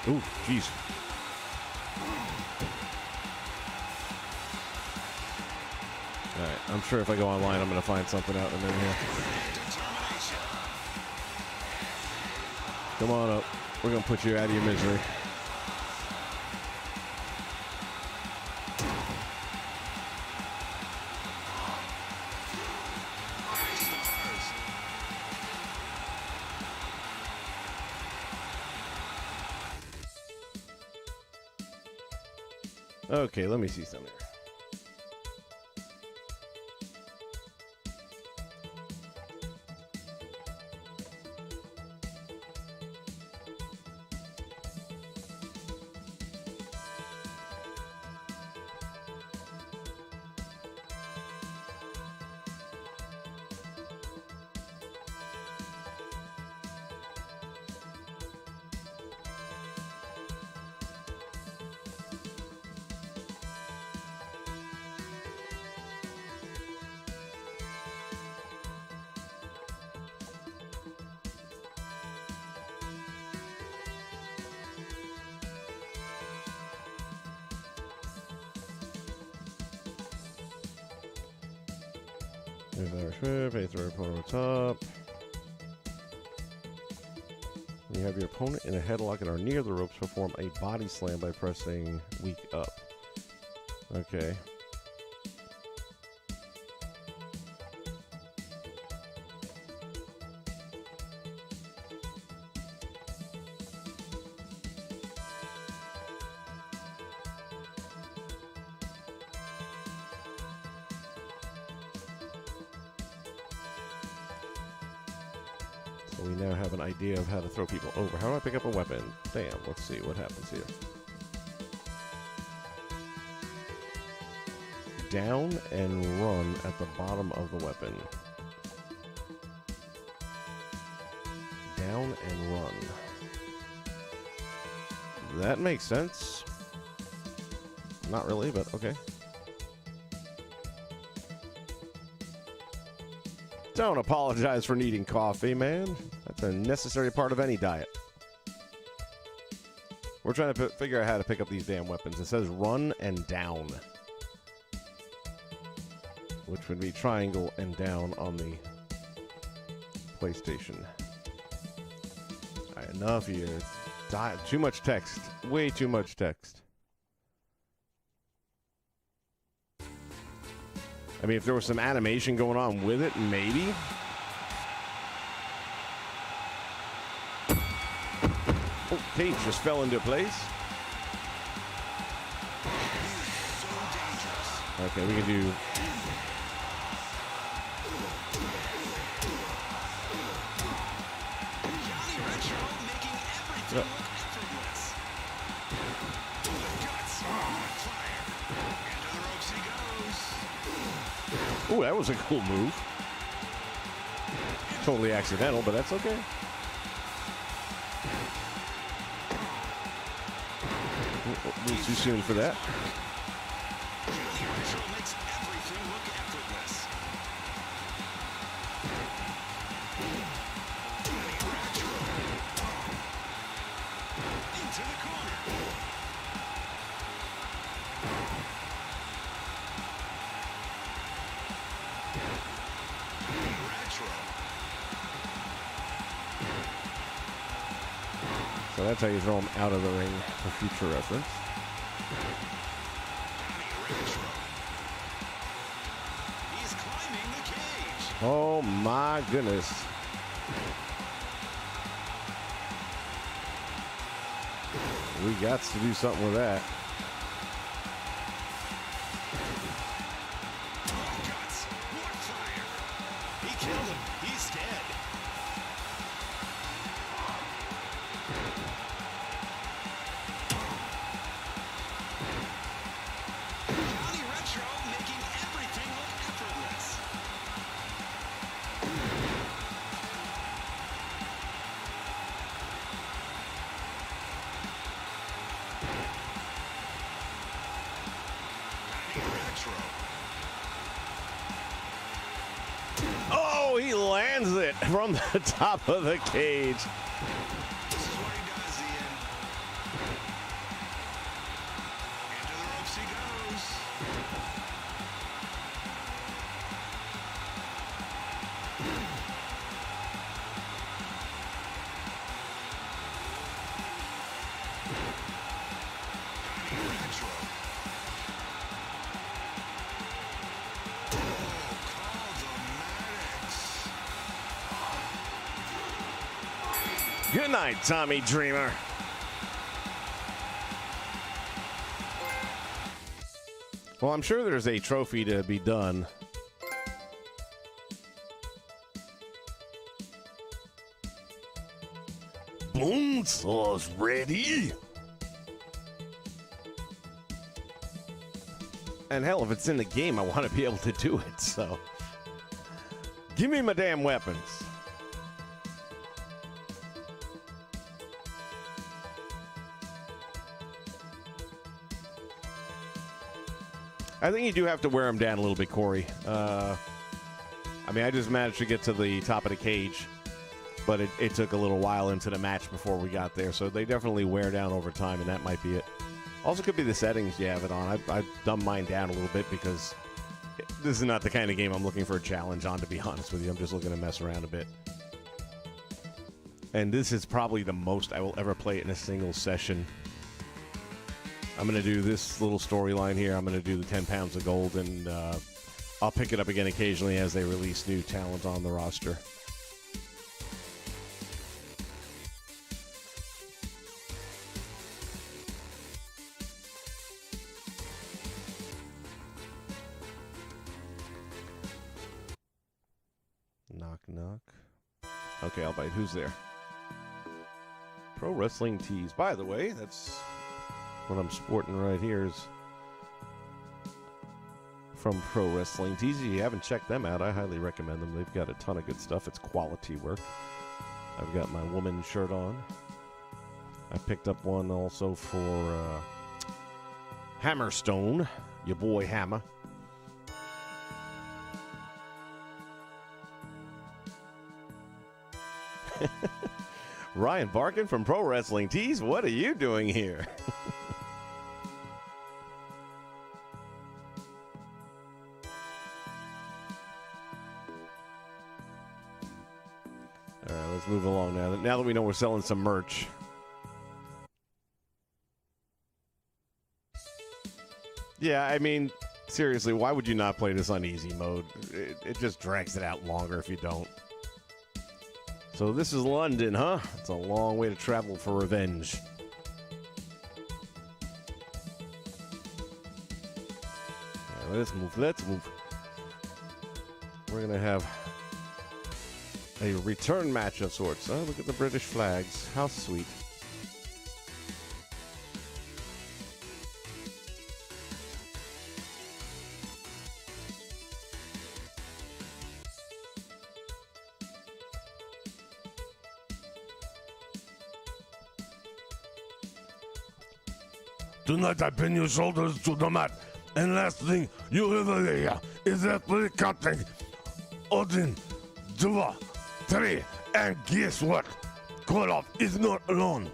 Ooh, jeez. All right, I'm sure if I go online, I'm going to find something out in a minute here. Determination. Come on up. We're going to put you out of your misery. Stars. Okay, let me see something here. There's our ship. Face the opponent on top. You have your opponent in a headlock and are near the ropes. Perform a body slam by pressing weak up. Okay. So we now have an idea of how to throw people over. How do I pick up a weapon? Damn, let's see what happens here. Down and run at the bottom of the weapon. Down and run. That makes sense. Not really, but okay. Don't apologize for needing coffee, man. That's a necessary part of any diet. We're trying to figure out how to pick up these damn weapons. It says run and down, which would be triangle and down on the PlayStation. All right, enough here. Too much text. Way too much text. I mean, if there was some animation going on with it, maybe. Oh, cage just fell into place. Okay, we can do... Johnny Retro making everything look effortless. The guts on fire. Into the ropes he goes. Ooh, that was a cool move. Totally accidental, but that's okay. A little too soon for that. Johnny Retro makes everything look effortless. Johnny Retro. Into the corner. Johnny Retro. So that's how you throw him out of the ring for future reference. Johnny Retro. He's climbing the cage. Oh my goodness. We got to do something with that. More guts, more fire. He killed him. He's dead. Johnny Retro making everything look effortless. Johnny Retro. Oh, he lands it from the top of the cage. This is what he does, Ian. Into the ropes he goes. Johnny Retro. Call the medics. Good night, Tommy Dreamer. Well, I'm sure there's a trophy to be done. Bone sauce ready. And hell, if it's in the game, I want to be able to do it, so. Give me my damn weapons. I think you do have to wear them down a little bit, Corey. I mean, I just managed to get to the top of the cage, but it took a little while into the match before we got there, so they definitely wear down over time, and that might be it. Also could be the settings you have it on. I've dumbed mine down a little bit because This is not the kind of game I'm looking for a challenge on, to be honest with you. I'm just looking to mess around a bit. And this is probably the most I will ever play it in a single session. I'm going to do this little storyline here. I'm going to do the 10 pounds of gold, and I'll pick it up again occasionally as they release new talent on the roster. Knock, knock. Okay, I'll bite. Who's there? Pro Wrestling Tees. By the way, that's what I'm sporting right here is from Pro Wrestling Tees. If you haven't checked them out, I highly recommend them. They've got a ton of good stuff. It's quality work. I've got my woman shirt on. I picked up one also for Hammerstone, your boy Hammer. Ryan Barkin from Pro Wrestling Tees, what are you doing here? All right, let's move along now. Now that we know we're selling some merch. Yeah, I mean, seriously, why would you not play this on easy mode? It just drags it out longer if you don't. So this is London, huh? It's a long way to travel for revenge. All right, let's move, let's move. We're going to have a return match of sorts. Oh, look at the British flags. How sweet. Tonight I pin your shoulders to the mat. And last thing you ever hear is that play counting. Odin, 2, 3, and guess what? Koloff is not alone.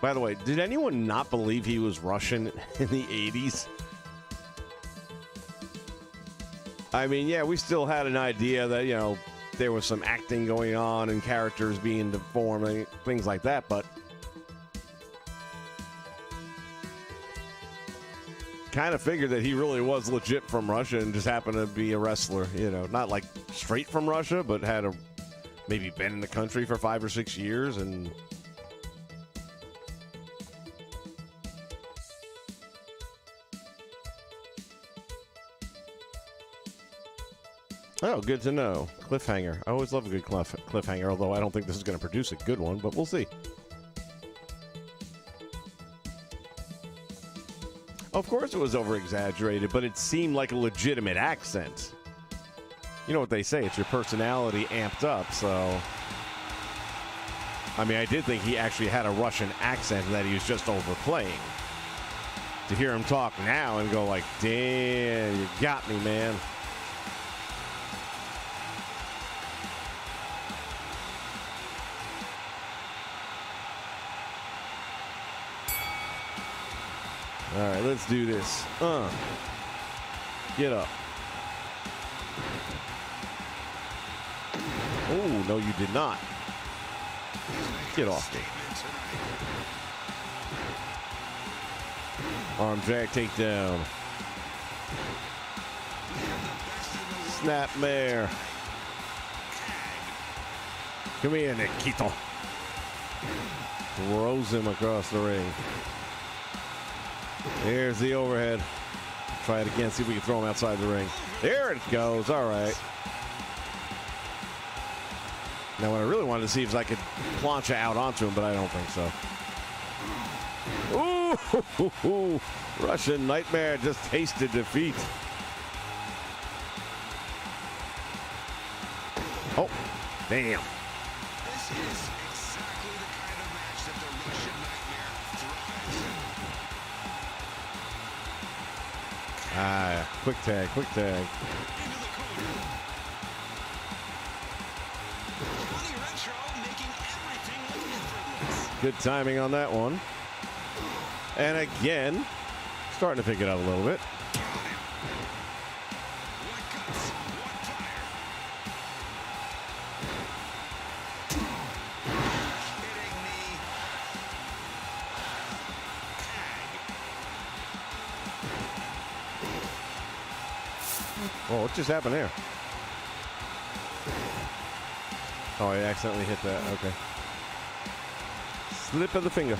By the way, did anyone not believe he was Russian in the 80s? I mean, yeah, we still had an idea that, you know, there was some acting going on and characters being deformed and things like that, but kind of figured that he really was legit from Russia and just happened to be a wrestler, you know, not like straight from Russia, but had maybe been in the country for 5 or 6 years and oh, good to know. Cliffhanger. I always love a good cliffhanger, although I don't think this is going to produce a good one, but we'll see. Of course it was over-exaggerated, but it seemed like a legitimate accent. You know what they say, it's your personality amped up, so I mean, I did think he actually had a Russian accent and that he was just overplaying. To hear him talk now and go like, damn, you got me, man. All right, let's do this. Get up. Oh, no, you did not. Get off me. Arm drag takedown. Snapmare. Come here, Nikito. Throws him across the ring. There's the overhead. Try it again, see if we can throw him outside the ring. There it goes. All right. Now, what I really wanted to see is I could plancha out onto him, but I don't think so. Ooh, Russian Nightmare just tasted defeat. Oh, damn. This is exactly the kind of match that the Russian Nightmare thrives in. Ah, quick tag, quick tag. Into the corner. Johnny Retro making everything look effortless. Good timing on that one. And again, starting to pick it up a little bit. What guts, what fire. Kidding me. Oh, what just happened there? Oh, I accidentally hit that. Okay. Slip of the finger.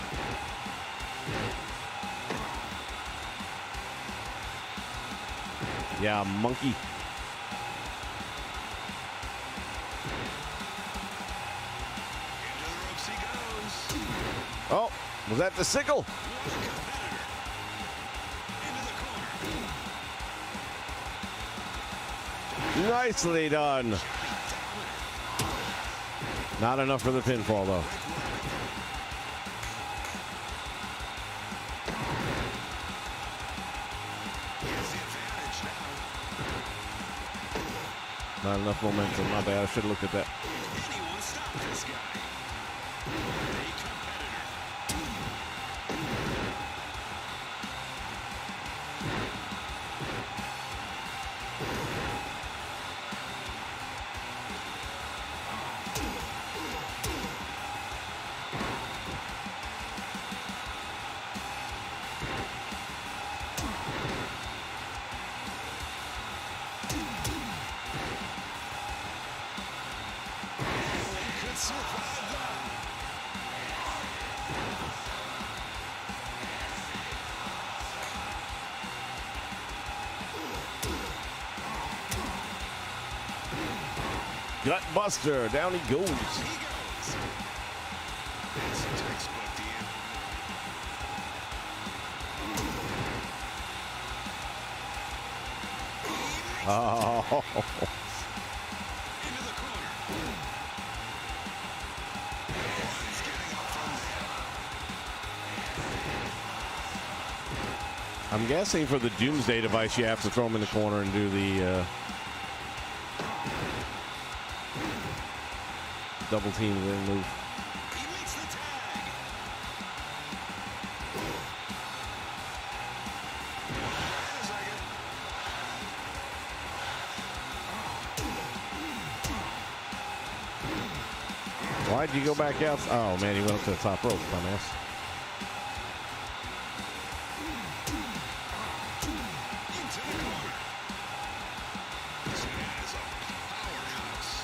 Yeah, monkey. Into the ropes he goes. Oh, was that the sickle? What a competitor. Into the corner. Nicely done. Not enough for the pinfall, though. Here's the advantage now. Not enough momentum. My bad. I should have looked at that. Anyone stop this guy? A competitor. Could survive that. Gut buster. Down he goes. He goes. That's textbook, Dean. Oh. Into the corner. He's getting up from there. I'm guessing for the Doomsday device, you have to throw him in the corner and do the double team win move. He makes the tag. Wait a second. Why'd you go back out? Oh, man, he went up to the top rope, dumbass. Into the corner. This man is a powerhouse.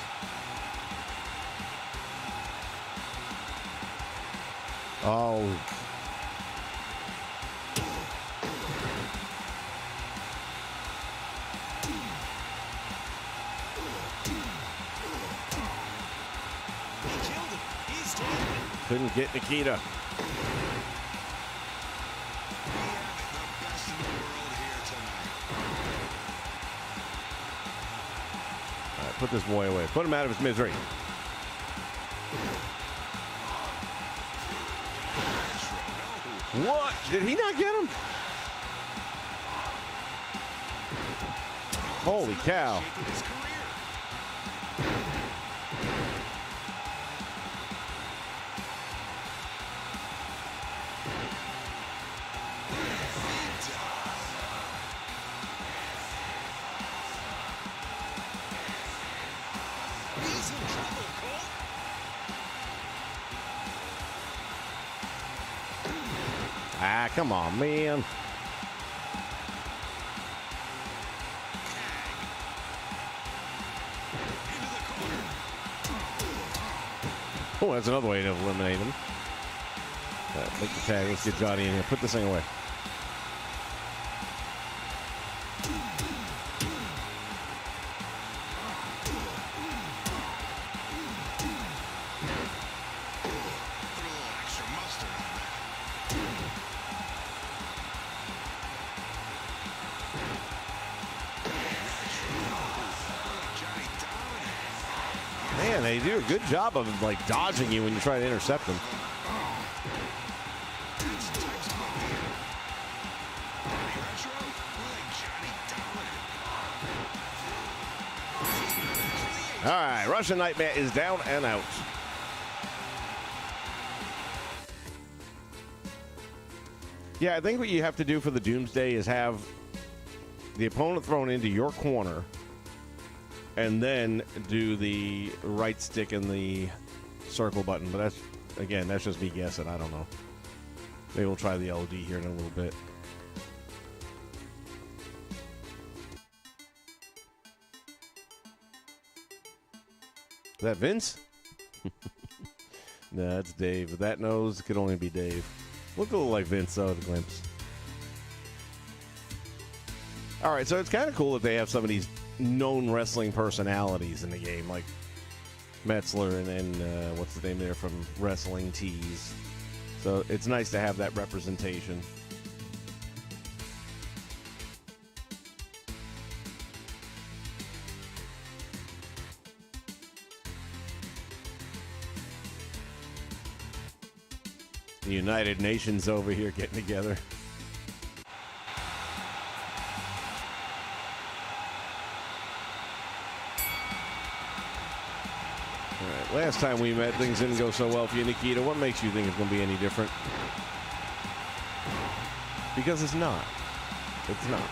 Oh. He killed him. He's dead. Couldn't get Nikita. We have the best in the world here tonight. All right, put this boy away. Put him out of his misery. What? Did he not get him? Holy cow. Shape of his career. He's in trouble, Cole. Ah, come on, man. Into the corner. Oh, that's another way to eliminate him. Make the tag. Let's get Johnny in here. Put this thing away. Put a little extra mustard on that. Johnny dominant. Man, they do a good job of like dodging you when you try to intercept them. That's textbook here. Johnny Retro, like Johnny dominant. All right, Russian Nightmare is down and out. Yeah, I think what you have to do for the Doomsday is have the opponent thrown into your corner and then do the right stick and the circle button. But that's, again, that's just me guessing. I don't know. Maybe we'll try the LOD here in a little bit. Is that Vince? Nah, that's Dave. That nose could only be Dave. Look a little like Vince, though, at a glimpse. All right, so it's kind of cool that they have some of these known wrestling personalities in the game, like Metzler and what's the name there from Wrestling Tees. So it's nice to have that representation. The United Nations over here getting together. All right, last time we met, things didn't go so well for you, Nikita. What makes you think it's going to be any different? Because it's not. It's not.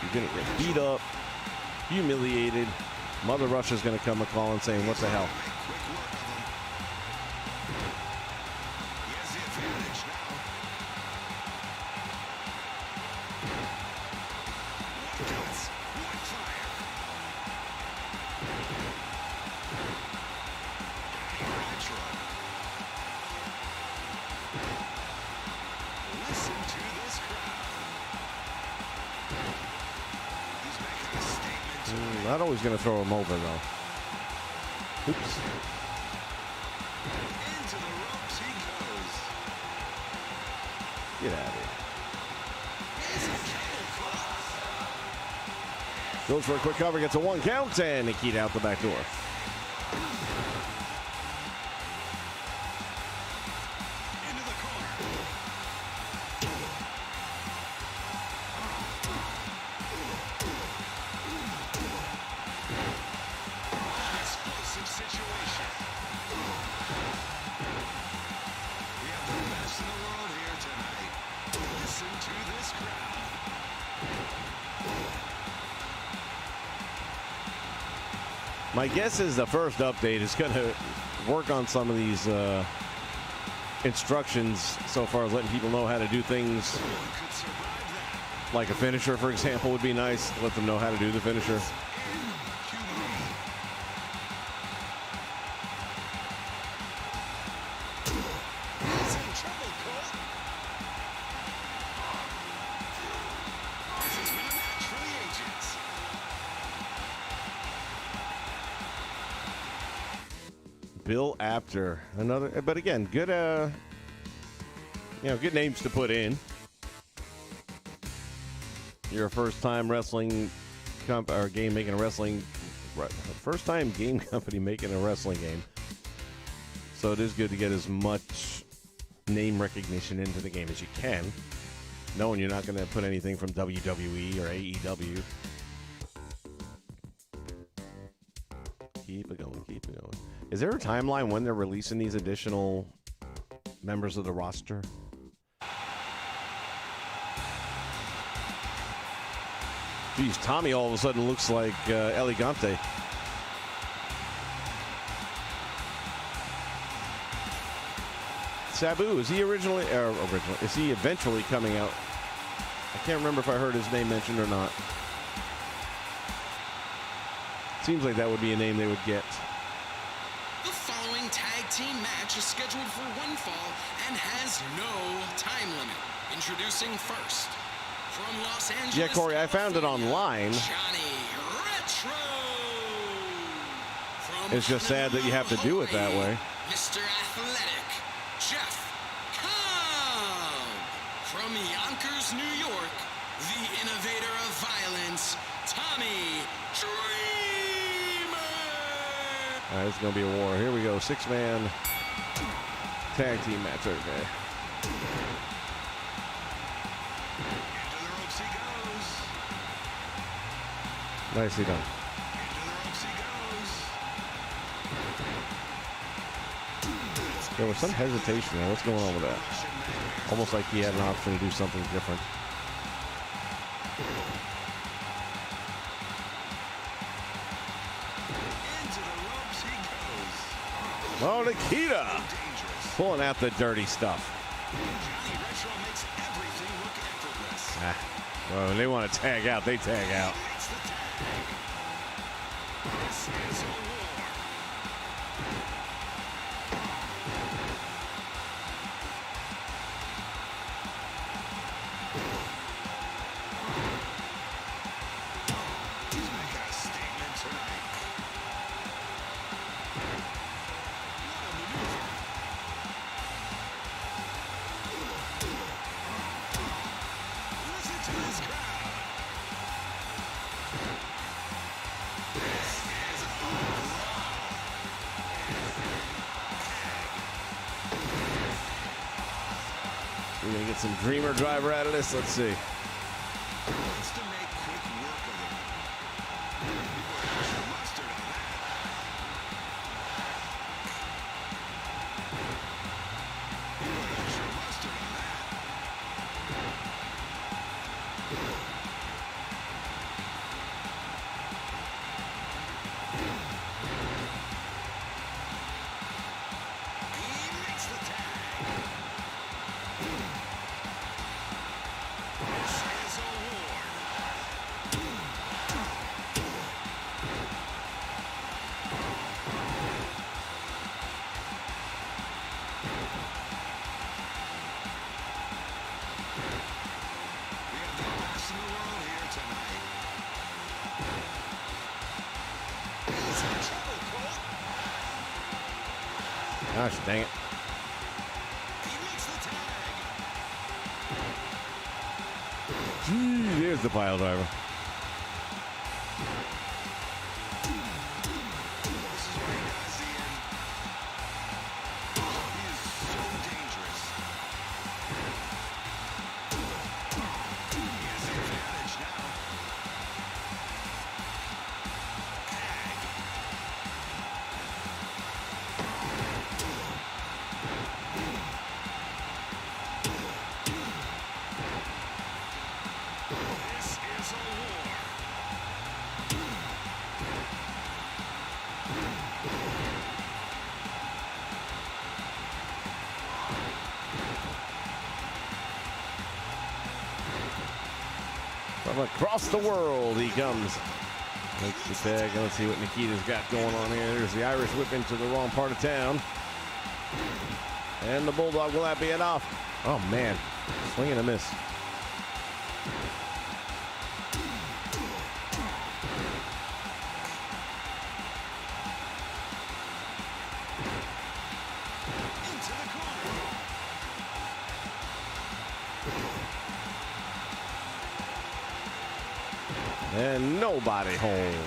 You're going to get beat up, humiliated. Mother Russia's going to come a calling saying, what the hell? Not always going to throw him over, though. Oops. Into the ropes he goes. Get out of here. It's a triple cross. Goes for a quick cover, gets a 1 count, and Nikita out the back door. Into the corner. Explosive situation. We have the best in the world here tonight. Listen to this crowd. My guess is the first update is going to work on some of these instructions so far as letting people know how to do things. One could survive that. Like a finisher, for example, would be nice. Let them know how to do the finisher. Inhumane. He's in trouble, Cole. This has been a match for the ages. Bill Apter, another, but again, good, good names to put in. You're a first-time wrestling or game making a wrestling, first-time game company making a wrestling game. So it is good to get as much name recognition into the game as you can, knowing you're not going to put anything from WWE or AEW. Keep it going, keep it going. Is there a timeline when they're releasing these additional members of the roster? Geez, Tommy all of a sudden looks like Elegante. Sabu, is he is he eventually coming out? I can't remember if I heard his name mentioned or not. Seems like that would be a name they would get. The following tag team match is scheduled for one fall and has no time limit. Introducing first, from Los Angeles, Yeah, Corey, I found it California, online. Johnny Retro. From It's just sad that you have to do it that Hawaii, way. Mr. Athletic, Jeff Cobb. From Yonkers, New York, the innovator of violence, Tommy Dreamer. All right, it's going to be a war. Here we go. 6-man tag team match. Okay. Into the ropes he goes. Nicely done. Into the ropes he goes. There was some hesitation there. What's going on with that? Russian nightmare Almost like he had an option to do something different. Into the ropes he goes. Oh, Nikita Dangerous. pulling out the dirty stuff. Johnny Retro makes everything look effortless. Well, when they want to tag out, they tag out. Makes the tag. This is a war. He's making a statement tonight. What a maneuver. Listen to this crowd. This is a brawl. We're going to get some Dreamer Driver out of this. Let's see. Wants to make quick work of him. People are extra mustard on that. People are extra mustard on that. He makes the tag. This is a war. We have the best in the world here tonight. He's in trouble, Cole. Gosh, dang it. He makes the tag. Gee, there's the pile driver. This is where he does the end. He is so dangerous. He has the advantage now. Tag. This is a war. From across the world he comes. Makes the tag. Let's see what Nikita's got going on here. There's the Irish whip into the wrong part of town. And the Bulldog, will that be enough? Oh, man. Swing and a miss. Into the corner. And nobody home.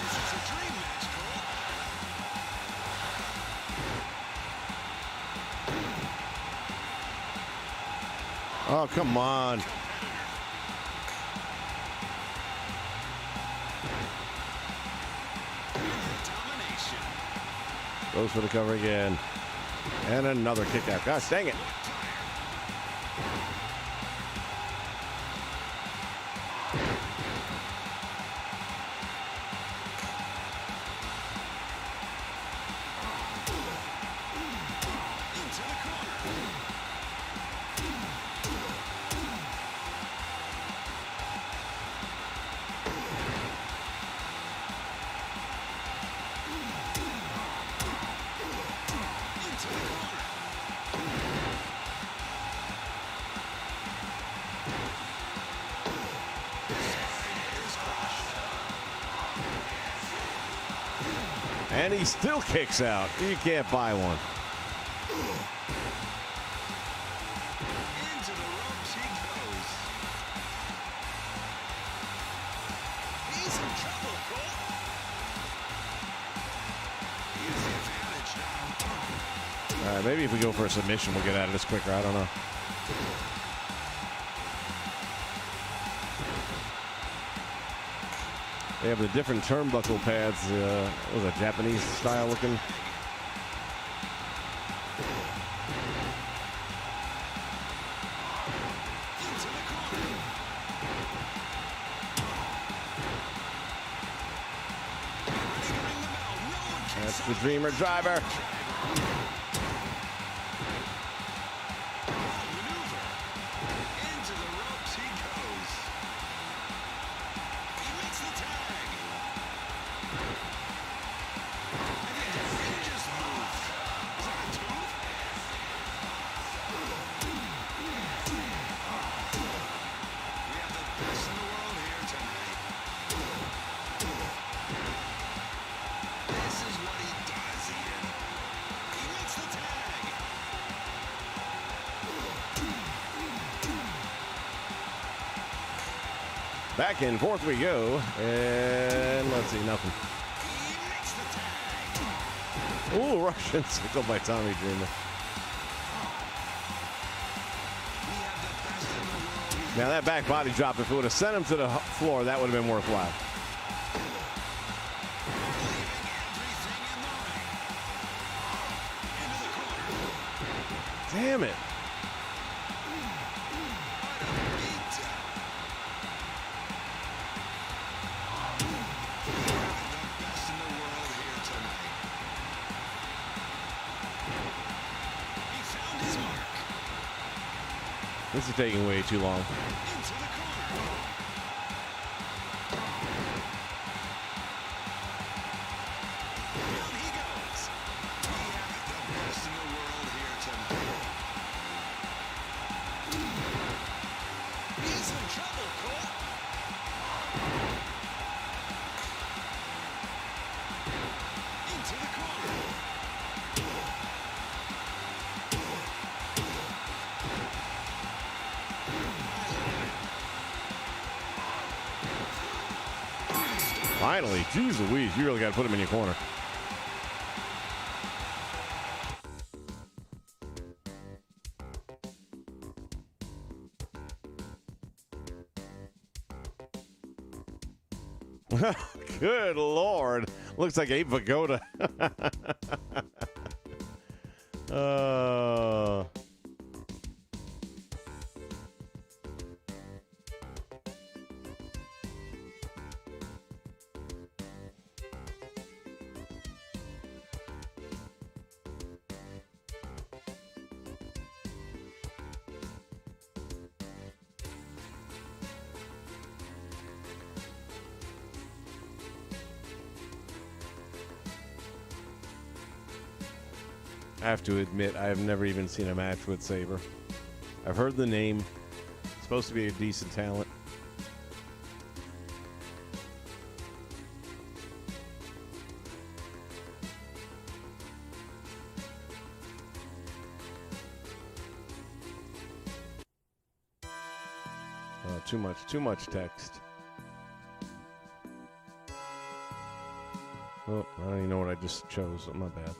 This is a dream match, Cole. Oh, come on. Domination. Goes for the cover again. And another kick out. Gosh, dang it. Into the corner. Into the corner. Spine is crushed. And he still kicks out. You can't buy one. Into the ropes he goes. He's in trouble, Cole. All right, maybe if we go for a submission, we'll get out of this quicker. I don't know. They have the different turnbuckle pads. What was that, Japanese style looking? That's the Dreamer Driver. Into the ropes he goes. He makes the tag. And he just moved. Is that a tooth? We have the best in the world here tonight. This is what he does, Ian. He makes the tag. Back and forth we go. And let's see, nothing. He makes the tag. Ooh, Russian sickle by Tommy Dreamer. We have the best in the world. Now that back body drop, if it would have sent him to the floor, that would have been worthwhile. Damn it. This is taking way too long. Finally, geez Louise, you really got to put him in your corner. Good Lord. Looks like Abe Vigoda. I have to admit, I have never even seen a match with Sabre. I've heard the name. It's supposed to be a decent talent. Too much text. Oh, I don't even know what I just chose. My bad.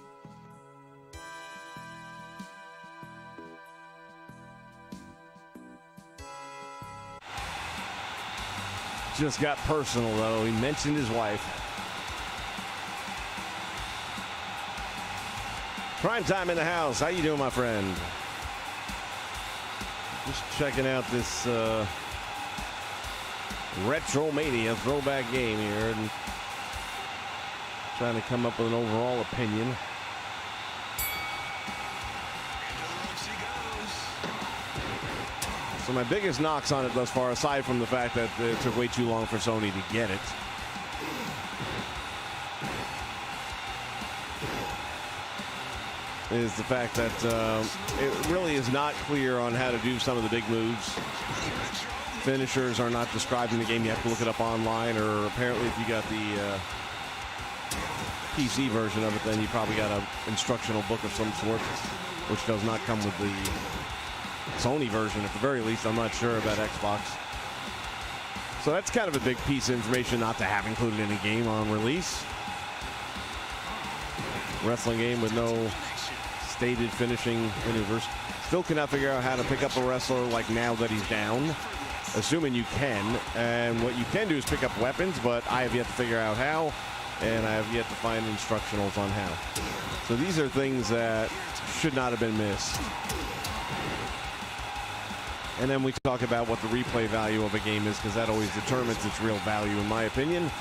Just got personal, though. He mentioned his wife. Prime time in the house. How you doing, my friend? Just checking out this Retromania throwback game here and trying to come up with an overall opinion. So my biggest knocks on it thus far, aside from the fact that it took way too long for Sony to get it, is the fact that it really is not clear on how to do some of the big moves. Finishers are not described in the game. You have to look it up online, or apparently if you got the PC version of it, then you probably got an instructional book of some sort, which does not come with the Sony version. At the very least, I'm not sure about Xbox. So that's kind of a big piece of information not to have included in a game on release. Wrestling game with no stated finishing maneuvers. Still cannot figure out how to pick up a wrestler like now that he's down, assuming you can. And what you can do is pick up weapons, but I have yet to figure out how, and I have yet to find instructionals on how. So these are things that should not have been missed. And then we talk about what the replay value of a game is, because that always determines its real value, in my opinion.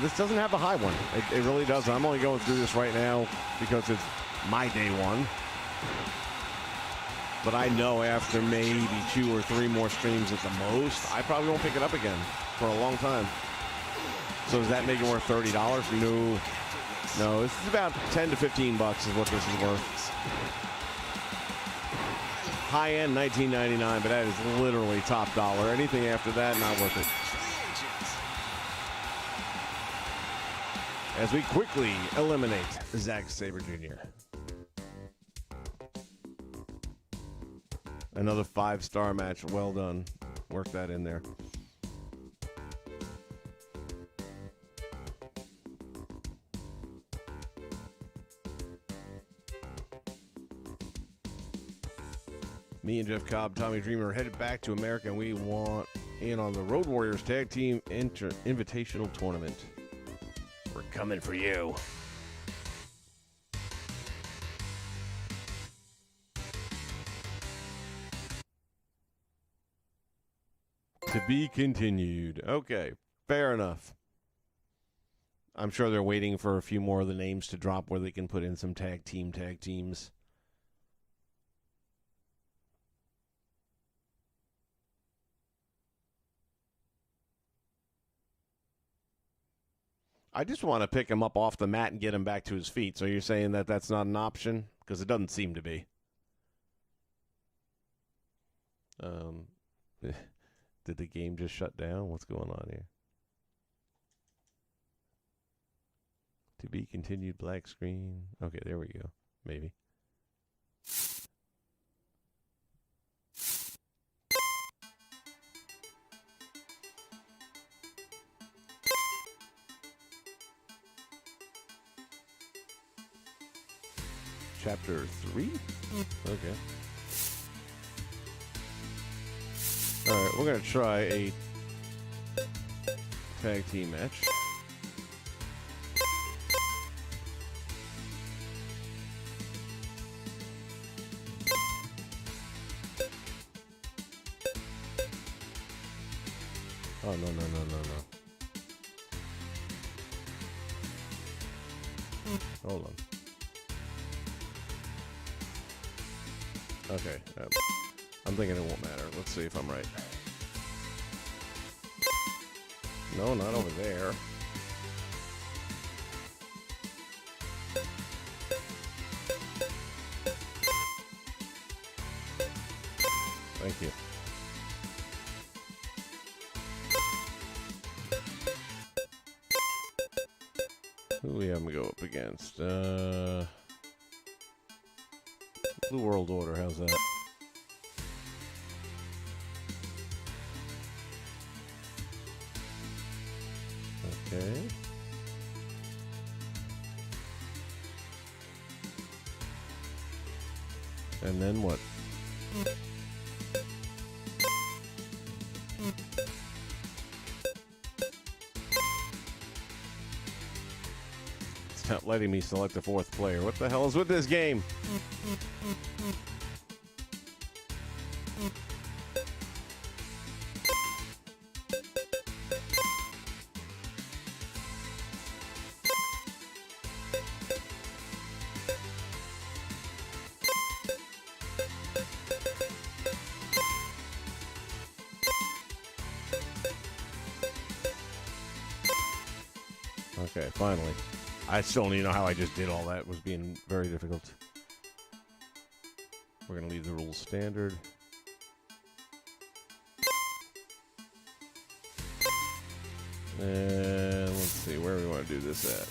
This doesn't have a high one. It really doesn't. I'm only going through this right now because it's my day one. But I know after maybe 2 or 3 more streams at the most, I probably won't pick it up again for a long time. So does that make it worth $30? No. No, this is about 10 to 15 bucks is what this is worth. High-end $19.99, but that is literally top dollar. Anything after that, not worth it. As we quickly eliminate Zack Sabre Jr. Another 5-star match. Well done. Work that in there. Me and Jeff Cobb, Tommy Dreamer, headed back to America, and we want in on the Road Warriors Tag Team Invitational Tournament. We're coming for you. To be continued. Okay, fair enough. I'm sure they're waiting for a few more of the names to drop where they can put in some tag teams. I just want to pick him up off the mat and get him back to his feet. So you're saying that that's not an option? Because it doesn't seem to be. Did the game just shut down? What's going on here? To be continued, black screen. Okay, there we go. Maybe. Chapter 3? Okay. Alright, we're going to try a tag team match. Oh, no. Hold on. Okay, I'm thinking it won't matter. Let's see if I'm right. No, not over there. Thank you. Who do we have to go up against? Blue World Order, how's that? Okay. And then what? It's not letting me select the 4th player. What the hell is with this game? Okay, finally. I still don't even know how I just did all that. It was being very difficult. We're going to leave the rules standard. And let's see, where do we want to do this at?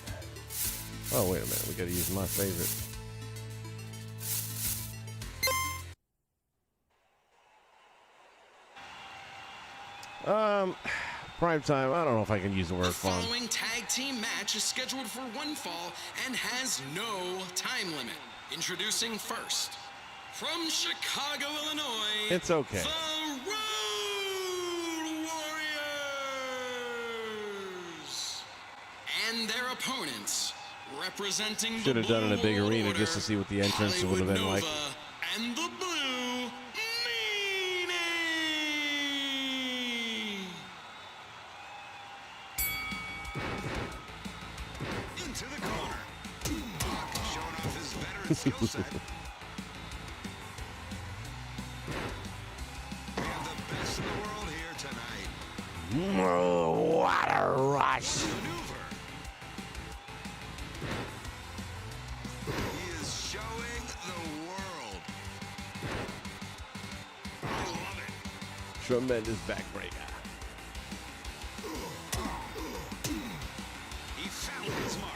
Oh, wait a minute. We got to use my favorite. Prime time, I don't know if I can use the word The fun. following tag team match is scheduled for one fall and has no time limit. Introducing first, from Chicago, Illinois, It's okay. the Road Warriors. And their opponents, representing Should have the done it in a big Blue arena Order, just to see what the entrance would have been Hollywood like. Nova, and the Blue Meanie. Into the corner. Buck showing off his veteran skill set. We have the best in the world here tonight. What a rush. Maneuver. He is showing the world. I love it. Tremendous backbreaker. He found his mark.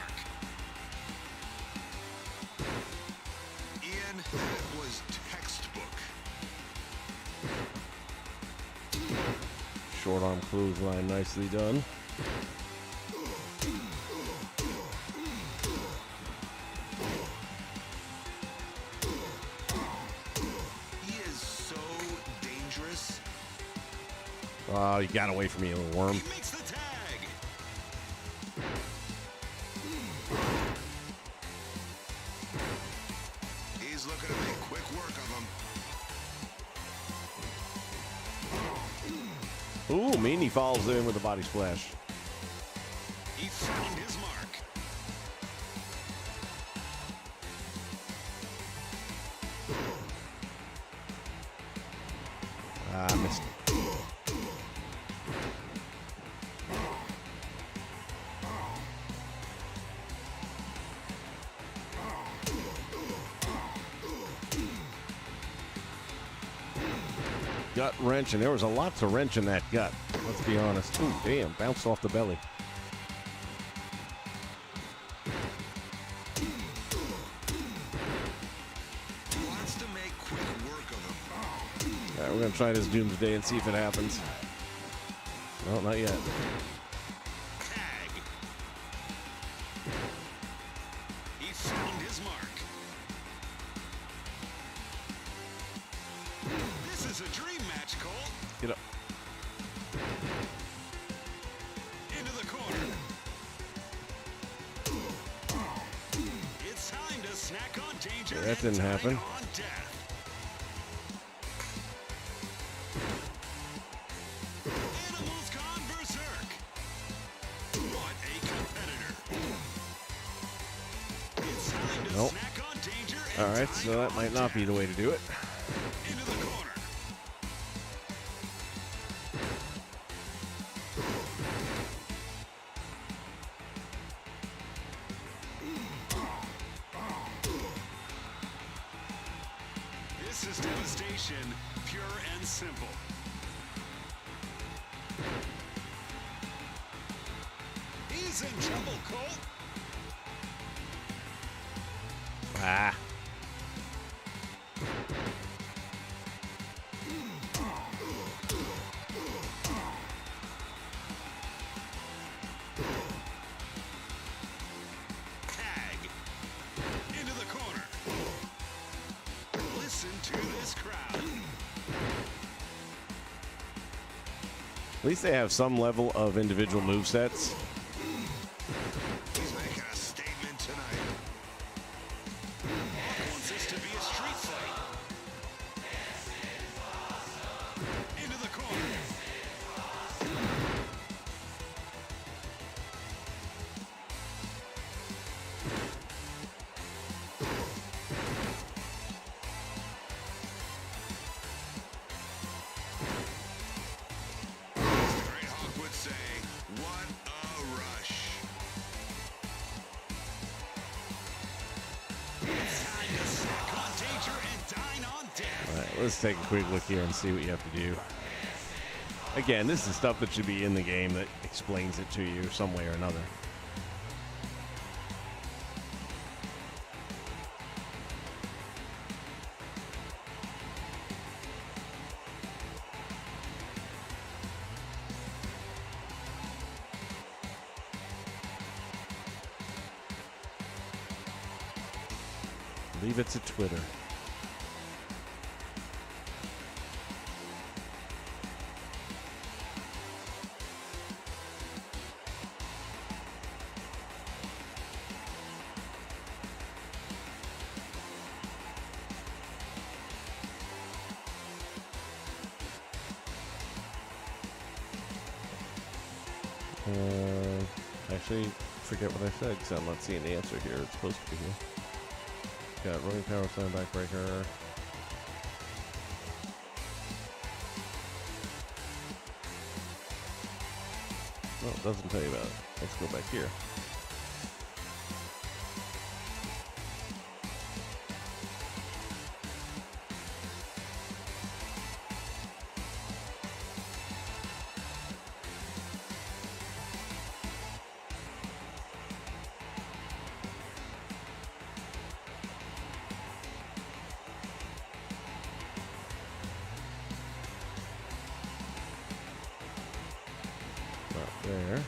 Ian, that was textbook. Short arm clothesline, nicely done. He is so dangerous. Oh, you got away from me, little worm. He makes the tag. He's looking to make quick work of him. Ooh, Meanie falls in with a body splash. He found his mark. Ah, missed. Gut wrench, and there was a lot to wrench in that gut. Let's be honest. Ooh, damn, bounced off the belly. He wants to make quick work of him. All right, we're gonna try this Doomsday and see if it happens. No, not yet. Tag. He found his mark. This is a dream match, Cole. Get up. Into the corner. It's time to snack on danger. Yeah, that and didn't dine happen. on death. Animals gone berserk. What a competitor. It's time to Nope. snack on danger and All right, dine so that on might not be death. the way to do it. Into the corner. This is devastation, pure and simple. He's in trouble, Cole. Ah. Tag. Into the corner. Listen to this crowd. At least they have some level of individual movesets. He's making a statement tonight. Buck wants this to be a street fight. Into the corner. As the Great Hawk would say, what a rush. It's time to snack on danger and dine on death. All right, let's take a quick look here and see what you have to do. Again, this is stuff that should be in the game that explains it to you some way or another. Leave it to Twitter. Actually, forget what I said because I'm not seeing the answer here. It's supposed to be here. Got running power slam backbreaker. Well, it doesn't tell you about it. Let's go back here. There.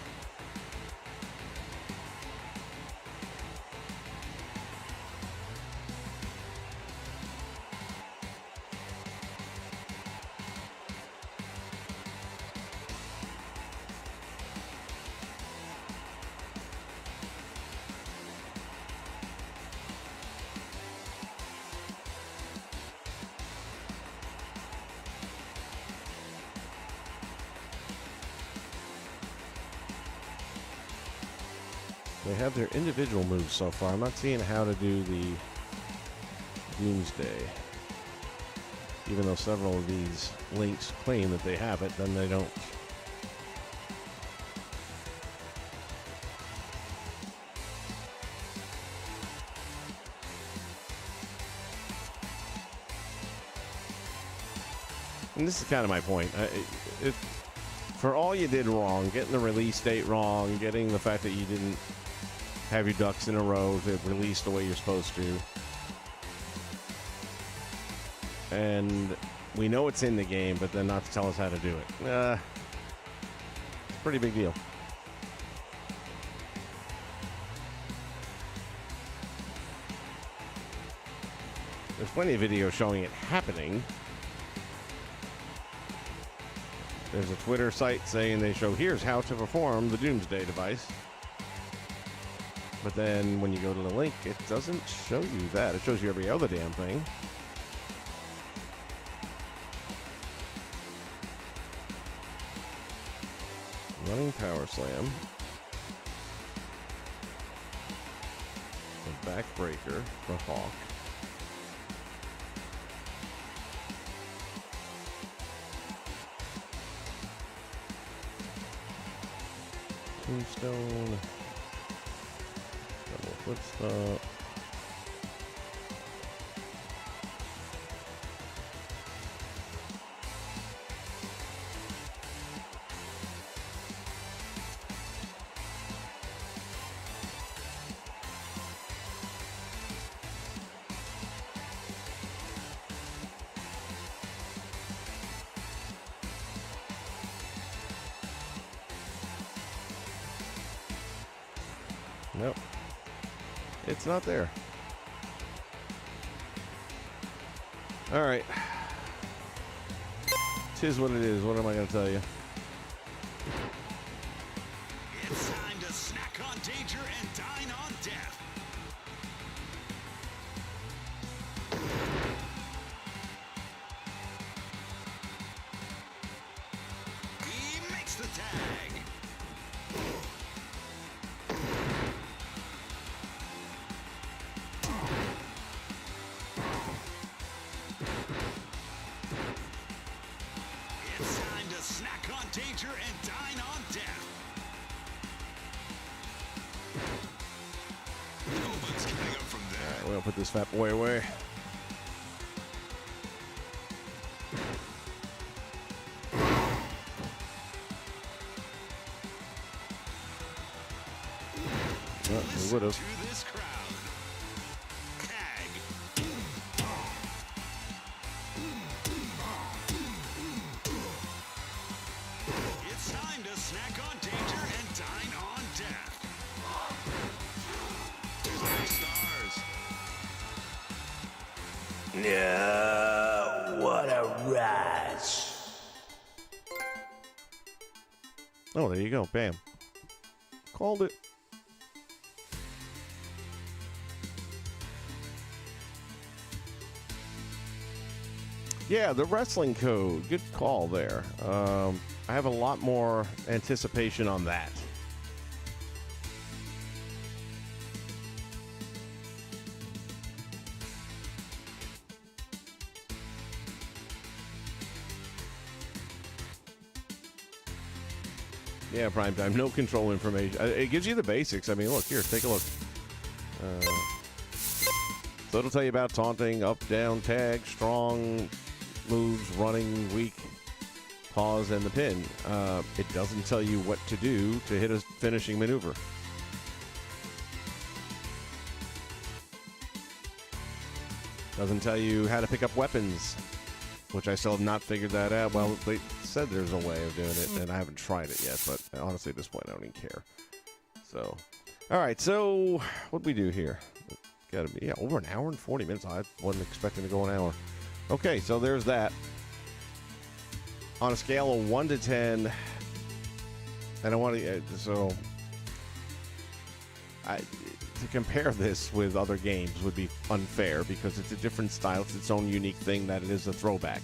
They have their individual moves so far. I'm not seeing how to do the Doomsday. Even though several of these links claim that they have it, then they don't. And this is kind of my point. For all you did wrong, getting the release date wrong, getting the fact that you didn't have your ducks in a row to release the way you're supposed to. And we know it's in the game, but then not to tell us how to do it. Pretty big deal. There's plenty of videos showing it happening. There's a Twitter site saying they show here's how to perform the Doomsday device. But then when you go to the link, it doesn't show you that. It shows you every other damn thing. Running power slam. The backbreaker for Hawk. Tombstone. Double foot stop. Nope. It's not there. All right. Tis what it is. What am I going to tell you? It's time to snack on danger and dine on death. He makes the tag. It's time to snack on danger and dine on death. No one's getting up from there. All right, we'll put this fat boy away. Well, we would have. To this crowd. Tag. It's time to snack on danger and dine on death. There's no stars. Yeah, what a rush. Oh, there you go. Bam. Called it. Yeah, the wrestling code. Good call there. I have a lot more anticipation on that. Yeah, primetime. No control information. It gives you the basics. I mean, look, here, take a look. So it'll tell you about taunting, up, down, tag, strong, moves, running, weak, pause, and the pin. It doesn't tell you what to do to hit a finishing maneuver. Doesn't tell you how to pick up weapons, which I still have not figured that out. Well, they said there's a way of doing it, and I haven't tried it yet, but honestly, at this point, I don't even care. So, all right, so what'd we do here? Got to be, yeah, over an hour and 40 minutes. I wasn't expecting to go an hour. Okay, so there's that. On a scale of 1 to 10, and I want to, to compare this with other games would be unfair because it's a different style. It's its own unique thing that it is a throwback.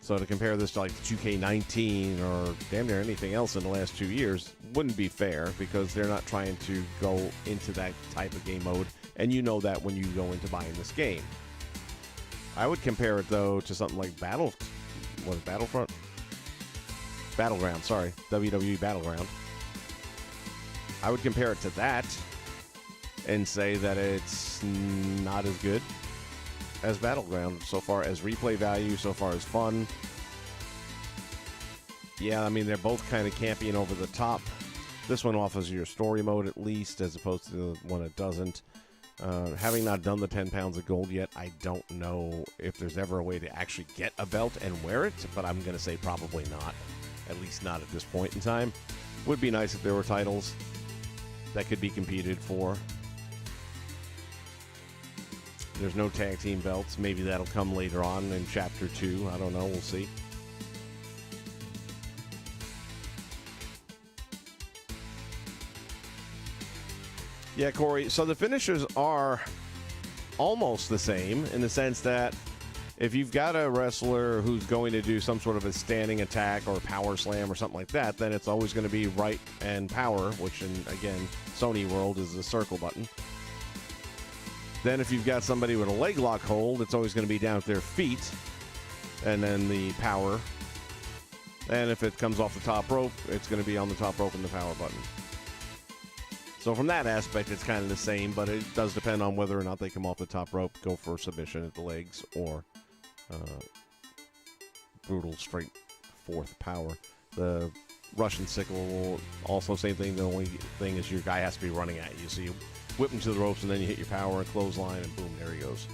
So to compare this to like 2K19 or damn near anything else in the last 2 years wouldn't be fair because they're not trying to go into that type of game mode, and you know that when you go into buying this game. I would compare it, though, to something like Battleground, sorry. WWE Battleground. I would compare it to that and say that it's not as good as Battleground so far as replay value, so far as fun. Yeah, I mean, they're both kind of campy and over the top. This one offers your story mode at least, as opposed to the one that doesn't. Having not done the 10 pounds of gold yet, I don't know if there's ever a way to actually get a belt and wear it, but I'm going to say probably not. At least not at this point in time. Would be nice if there were titles that could be competed for. There's no tag team belts. Maybe that'll come later on in Chapter 2. I don't know. We'll see. Yeah, Corey, so the finishers are almost the same in the sense that if you've got a wrestler who's going to do some sort of a standing attack or power slam or something like that, then it's always going to be right and power, which in, again, Sony world is the circle button. Then if you've got somebody with a leg lock hold, it's always going to be down at their feet, and then the power. And if it comes off the top rope, it's going to be on the top rope and the power button. So from that aspect, it's kind of the same, but it does depend on whether or not they come off the top rope, go for submission at the legs, or brutal straight fourth power. The Russian sickle, also same thing. The only thing is your guy has to be running at you. So you whip him to the ropes, and then you hit your power and clothesline, and boom, there he goes.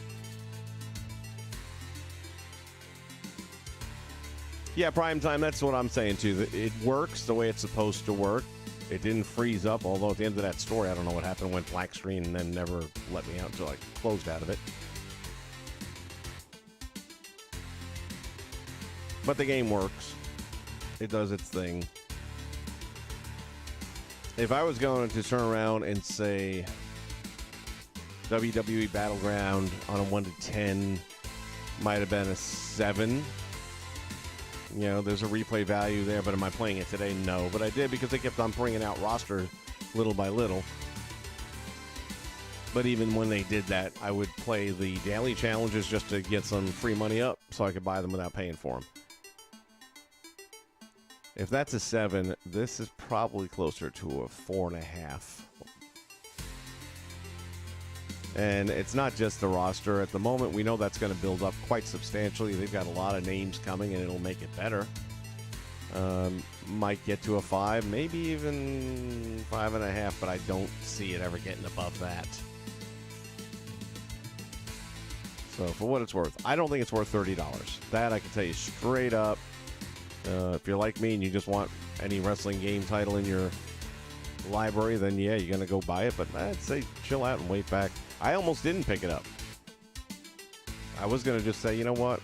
Yeah, prime time, that's what I'm saying, too. It works the way it's supposed to work. It didn't freeze up, although at the end of that story, I don't know what happened. It went black screen and then never let me out until I closed out of it. But the game works. It does its thing. If I was going to turn around and say WWE Battleground on a 1 to 10 might have been a 7. You know, there's a replay value there, but am I playing it today? No. But I did because they kept on bringing out roster little by little. But even when they did that, I would play the daily challenges just to get some free money up so I could buy them without paying for them. If that's a 7, this is probably closer to a 4.5. And it's not just the roster. At the moment, we know that's going to build up quite substantially. They've got a lot of names coming, and it'll make it better. Might get to a 5, maybe even 5.5, but I don't see it ever getting above that. So for what it's worth, I don't think it's worth $30. That I can tell you straight up. If you're like me and you just want any wrestling game title in your library, then yeah, you're going to go buy it. But I'd say chill out and wait back. I almost didn't pick it up I was going to just say, you know what?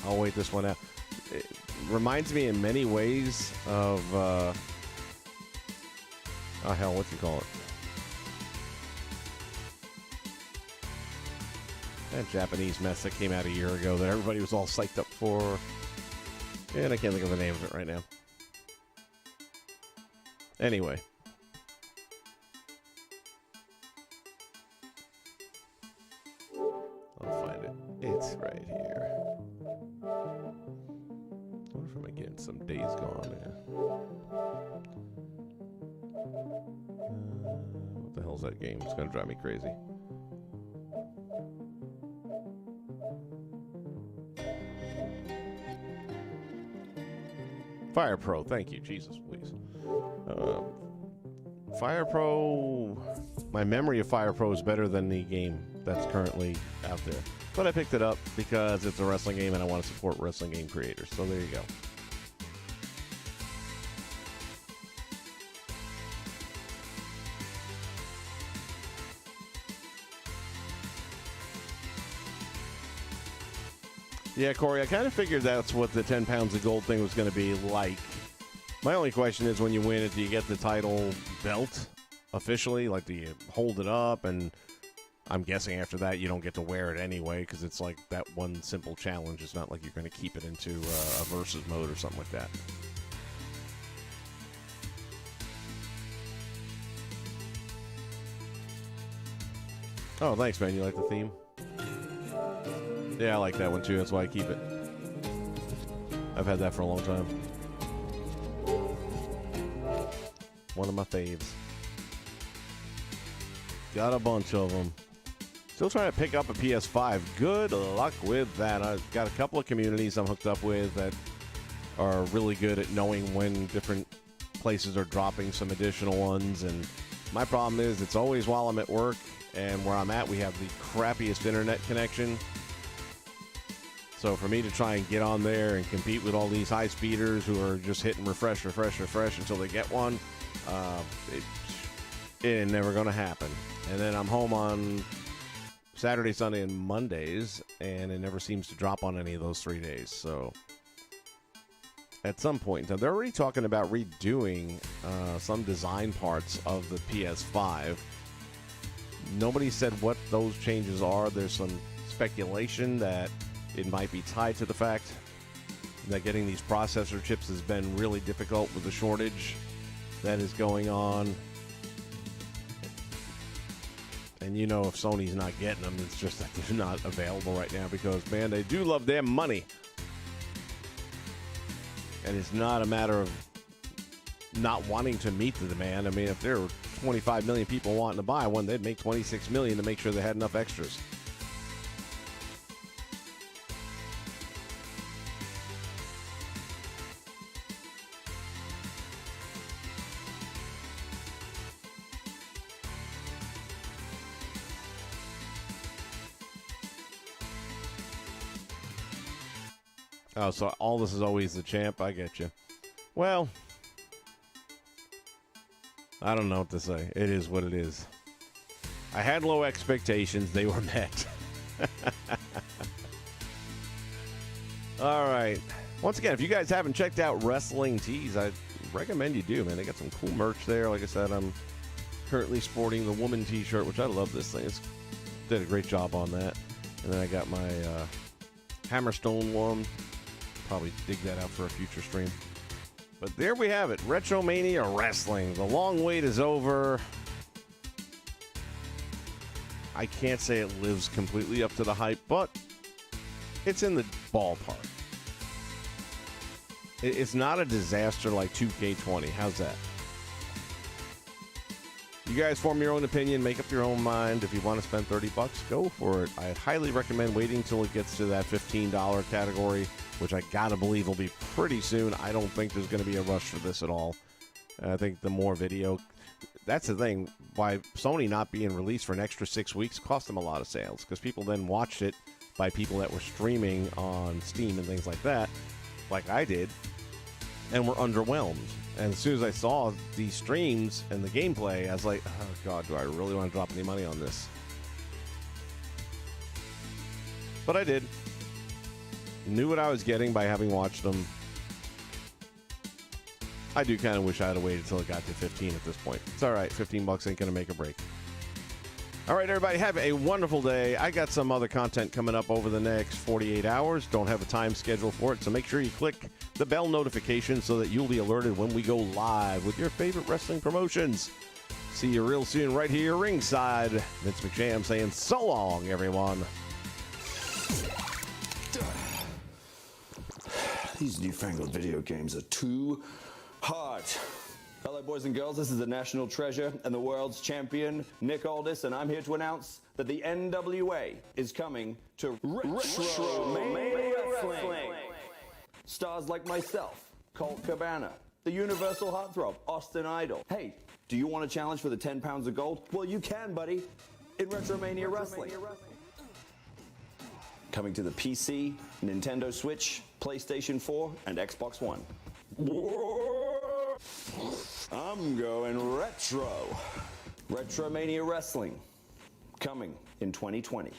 I'll wait this one out. It reminds me in many ways of, oh, hell, what do you call it? That Japanese mess that came out a year ago that everybody was all psyched up for. And I can't think of the name of it right now. Anyway. I'll find it. It's right here. I wonder if I'm getting some Days Gone there. What the hell's that game? It's going to drive me crazy. Fire Pro, thank you. Jesus, please. Fire Pro, my memory of Fire Pro is better than the game that's currently out there. But I picked it up because it's a wrestling game and I want to support wrestling game creators. So there you go. Yeah, Corey, I kind of figured that's what the 10 pounds of gold thing was going to be like. My only question is, when you win it, do you get the title belt officially? Like, do you hold it up? And I'm guessing after that you don't get to wear it anyway because it's like that one simple challenge. It's not like you're going to keep it into a versus mode or something like that. Oh, thanks, man. You like the theme? Yeah, I like that one too. That's why I keep it. I've had that for a long time. One of my faves. Got a bunch of them. Still trying to pick up a PS5. Good luck with that. I've got a couple of communities I'm hooked up with that are really good at knowing when different places are dropping some additional ones. And my problem is it's always while I'm at work, and where I'm at we have the crappiest internet connection. So for me to try and get on there and compete with all these high speeders who are just hitting refresh until they get one, it ain't never going to happen. And then I'm home on Saturday, Sunday, and Mondays, and it never seems to drop on any of those 3 days. So at some point in time, they're already talking about redoing some design parts of the PS5. Nobody said what those changes are. There's some speculation that it might be tied to the fact that getting these processor chips has been really difficult with the shortage that is going on. And you know, if Sony's not getting them, it's just that they're not available right now because, man, they do love their money. And it's not a matter of not wanting to meet the demand. I mean, if there were 25 million people wanting to buy one, they'd make 26 million to make sure they had enough extras. Oh, so all this is always the champ. I get you. Well, I don't know what to say. It is what it is. I had low expectations. They were met. All right. Once again, if you guys haven't checked out Wrestling Tees, I recommend you do, man. They got some cool merch there. Like I said, I'm currently sporting the woman t-shirt, which I love this thing. It's did a great job on that. And then I got my Hammerstone one. Probably dig that out for a future stream. But there we have it. Retromania Wrestling. The long wait is over. I can't say it lives completely up to the hype, but it's in the ballpark. It's not a disaster like 2K20. How's that? You guys form your own opinion, make up your own mind. If you want to spend $30, go for it. I highly recommend waiting until it gets to that $15 category, which I gotta believe will be pretty soon. I don't think there's going to be a rush for this at all. I think the more video... That's the thing. Why Sony not being released for an extra 6 weeks cost them a lot of sales, because people then watched it by people that were streaming on Steam and things like that, like I did, and were underwhelmed. And as soon as I saw these streams and the gameplay, I was like, oh, God, do I really want to drop any money on this? but I did. Knew what I was getting by having watched them. I do kind of wish I had waited until it got to 15 at this point. It's all right. $15 ain't going to make a break. All right, everybody, have a wonderful day. I got some other content coming up over the next 48 hours. Don't have a time schedule for it, so make sure you click the bell notification so that you'll be alerted when we go live with your favorite wrestling promotions. See you real soon right here ringside. Vince McMahon saying so long, everyone. These newfangled video games are too hard. Hello, boys and girls. This is the national treasure and the world's champion, Nick Aldis, and I'm here to announce that the NWA is coming to Retromania Wrestling. Stars like myself, Colt Cabana, the Universal Heartthrob, Austin Idol. Hey, do you want a challenge for the 10 pounds of gold? Well, you can, buddy, in Retromania Wrestling. Coming to the PC, Nintendo Switch, PlayStation 4, and Xbox One. I'm going retro. Retromania Wrestling, coming in 2020.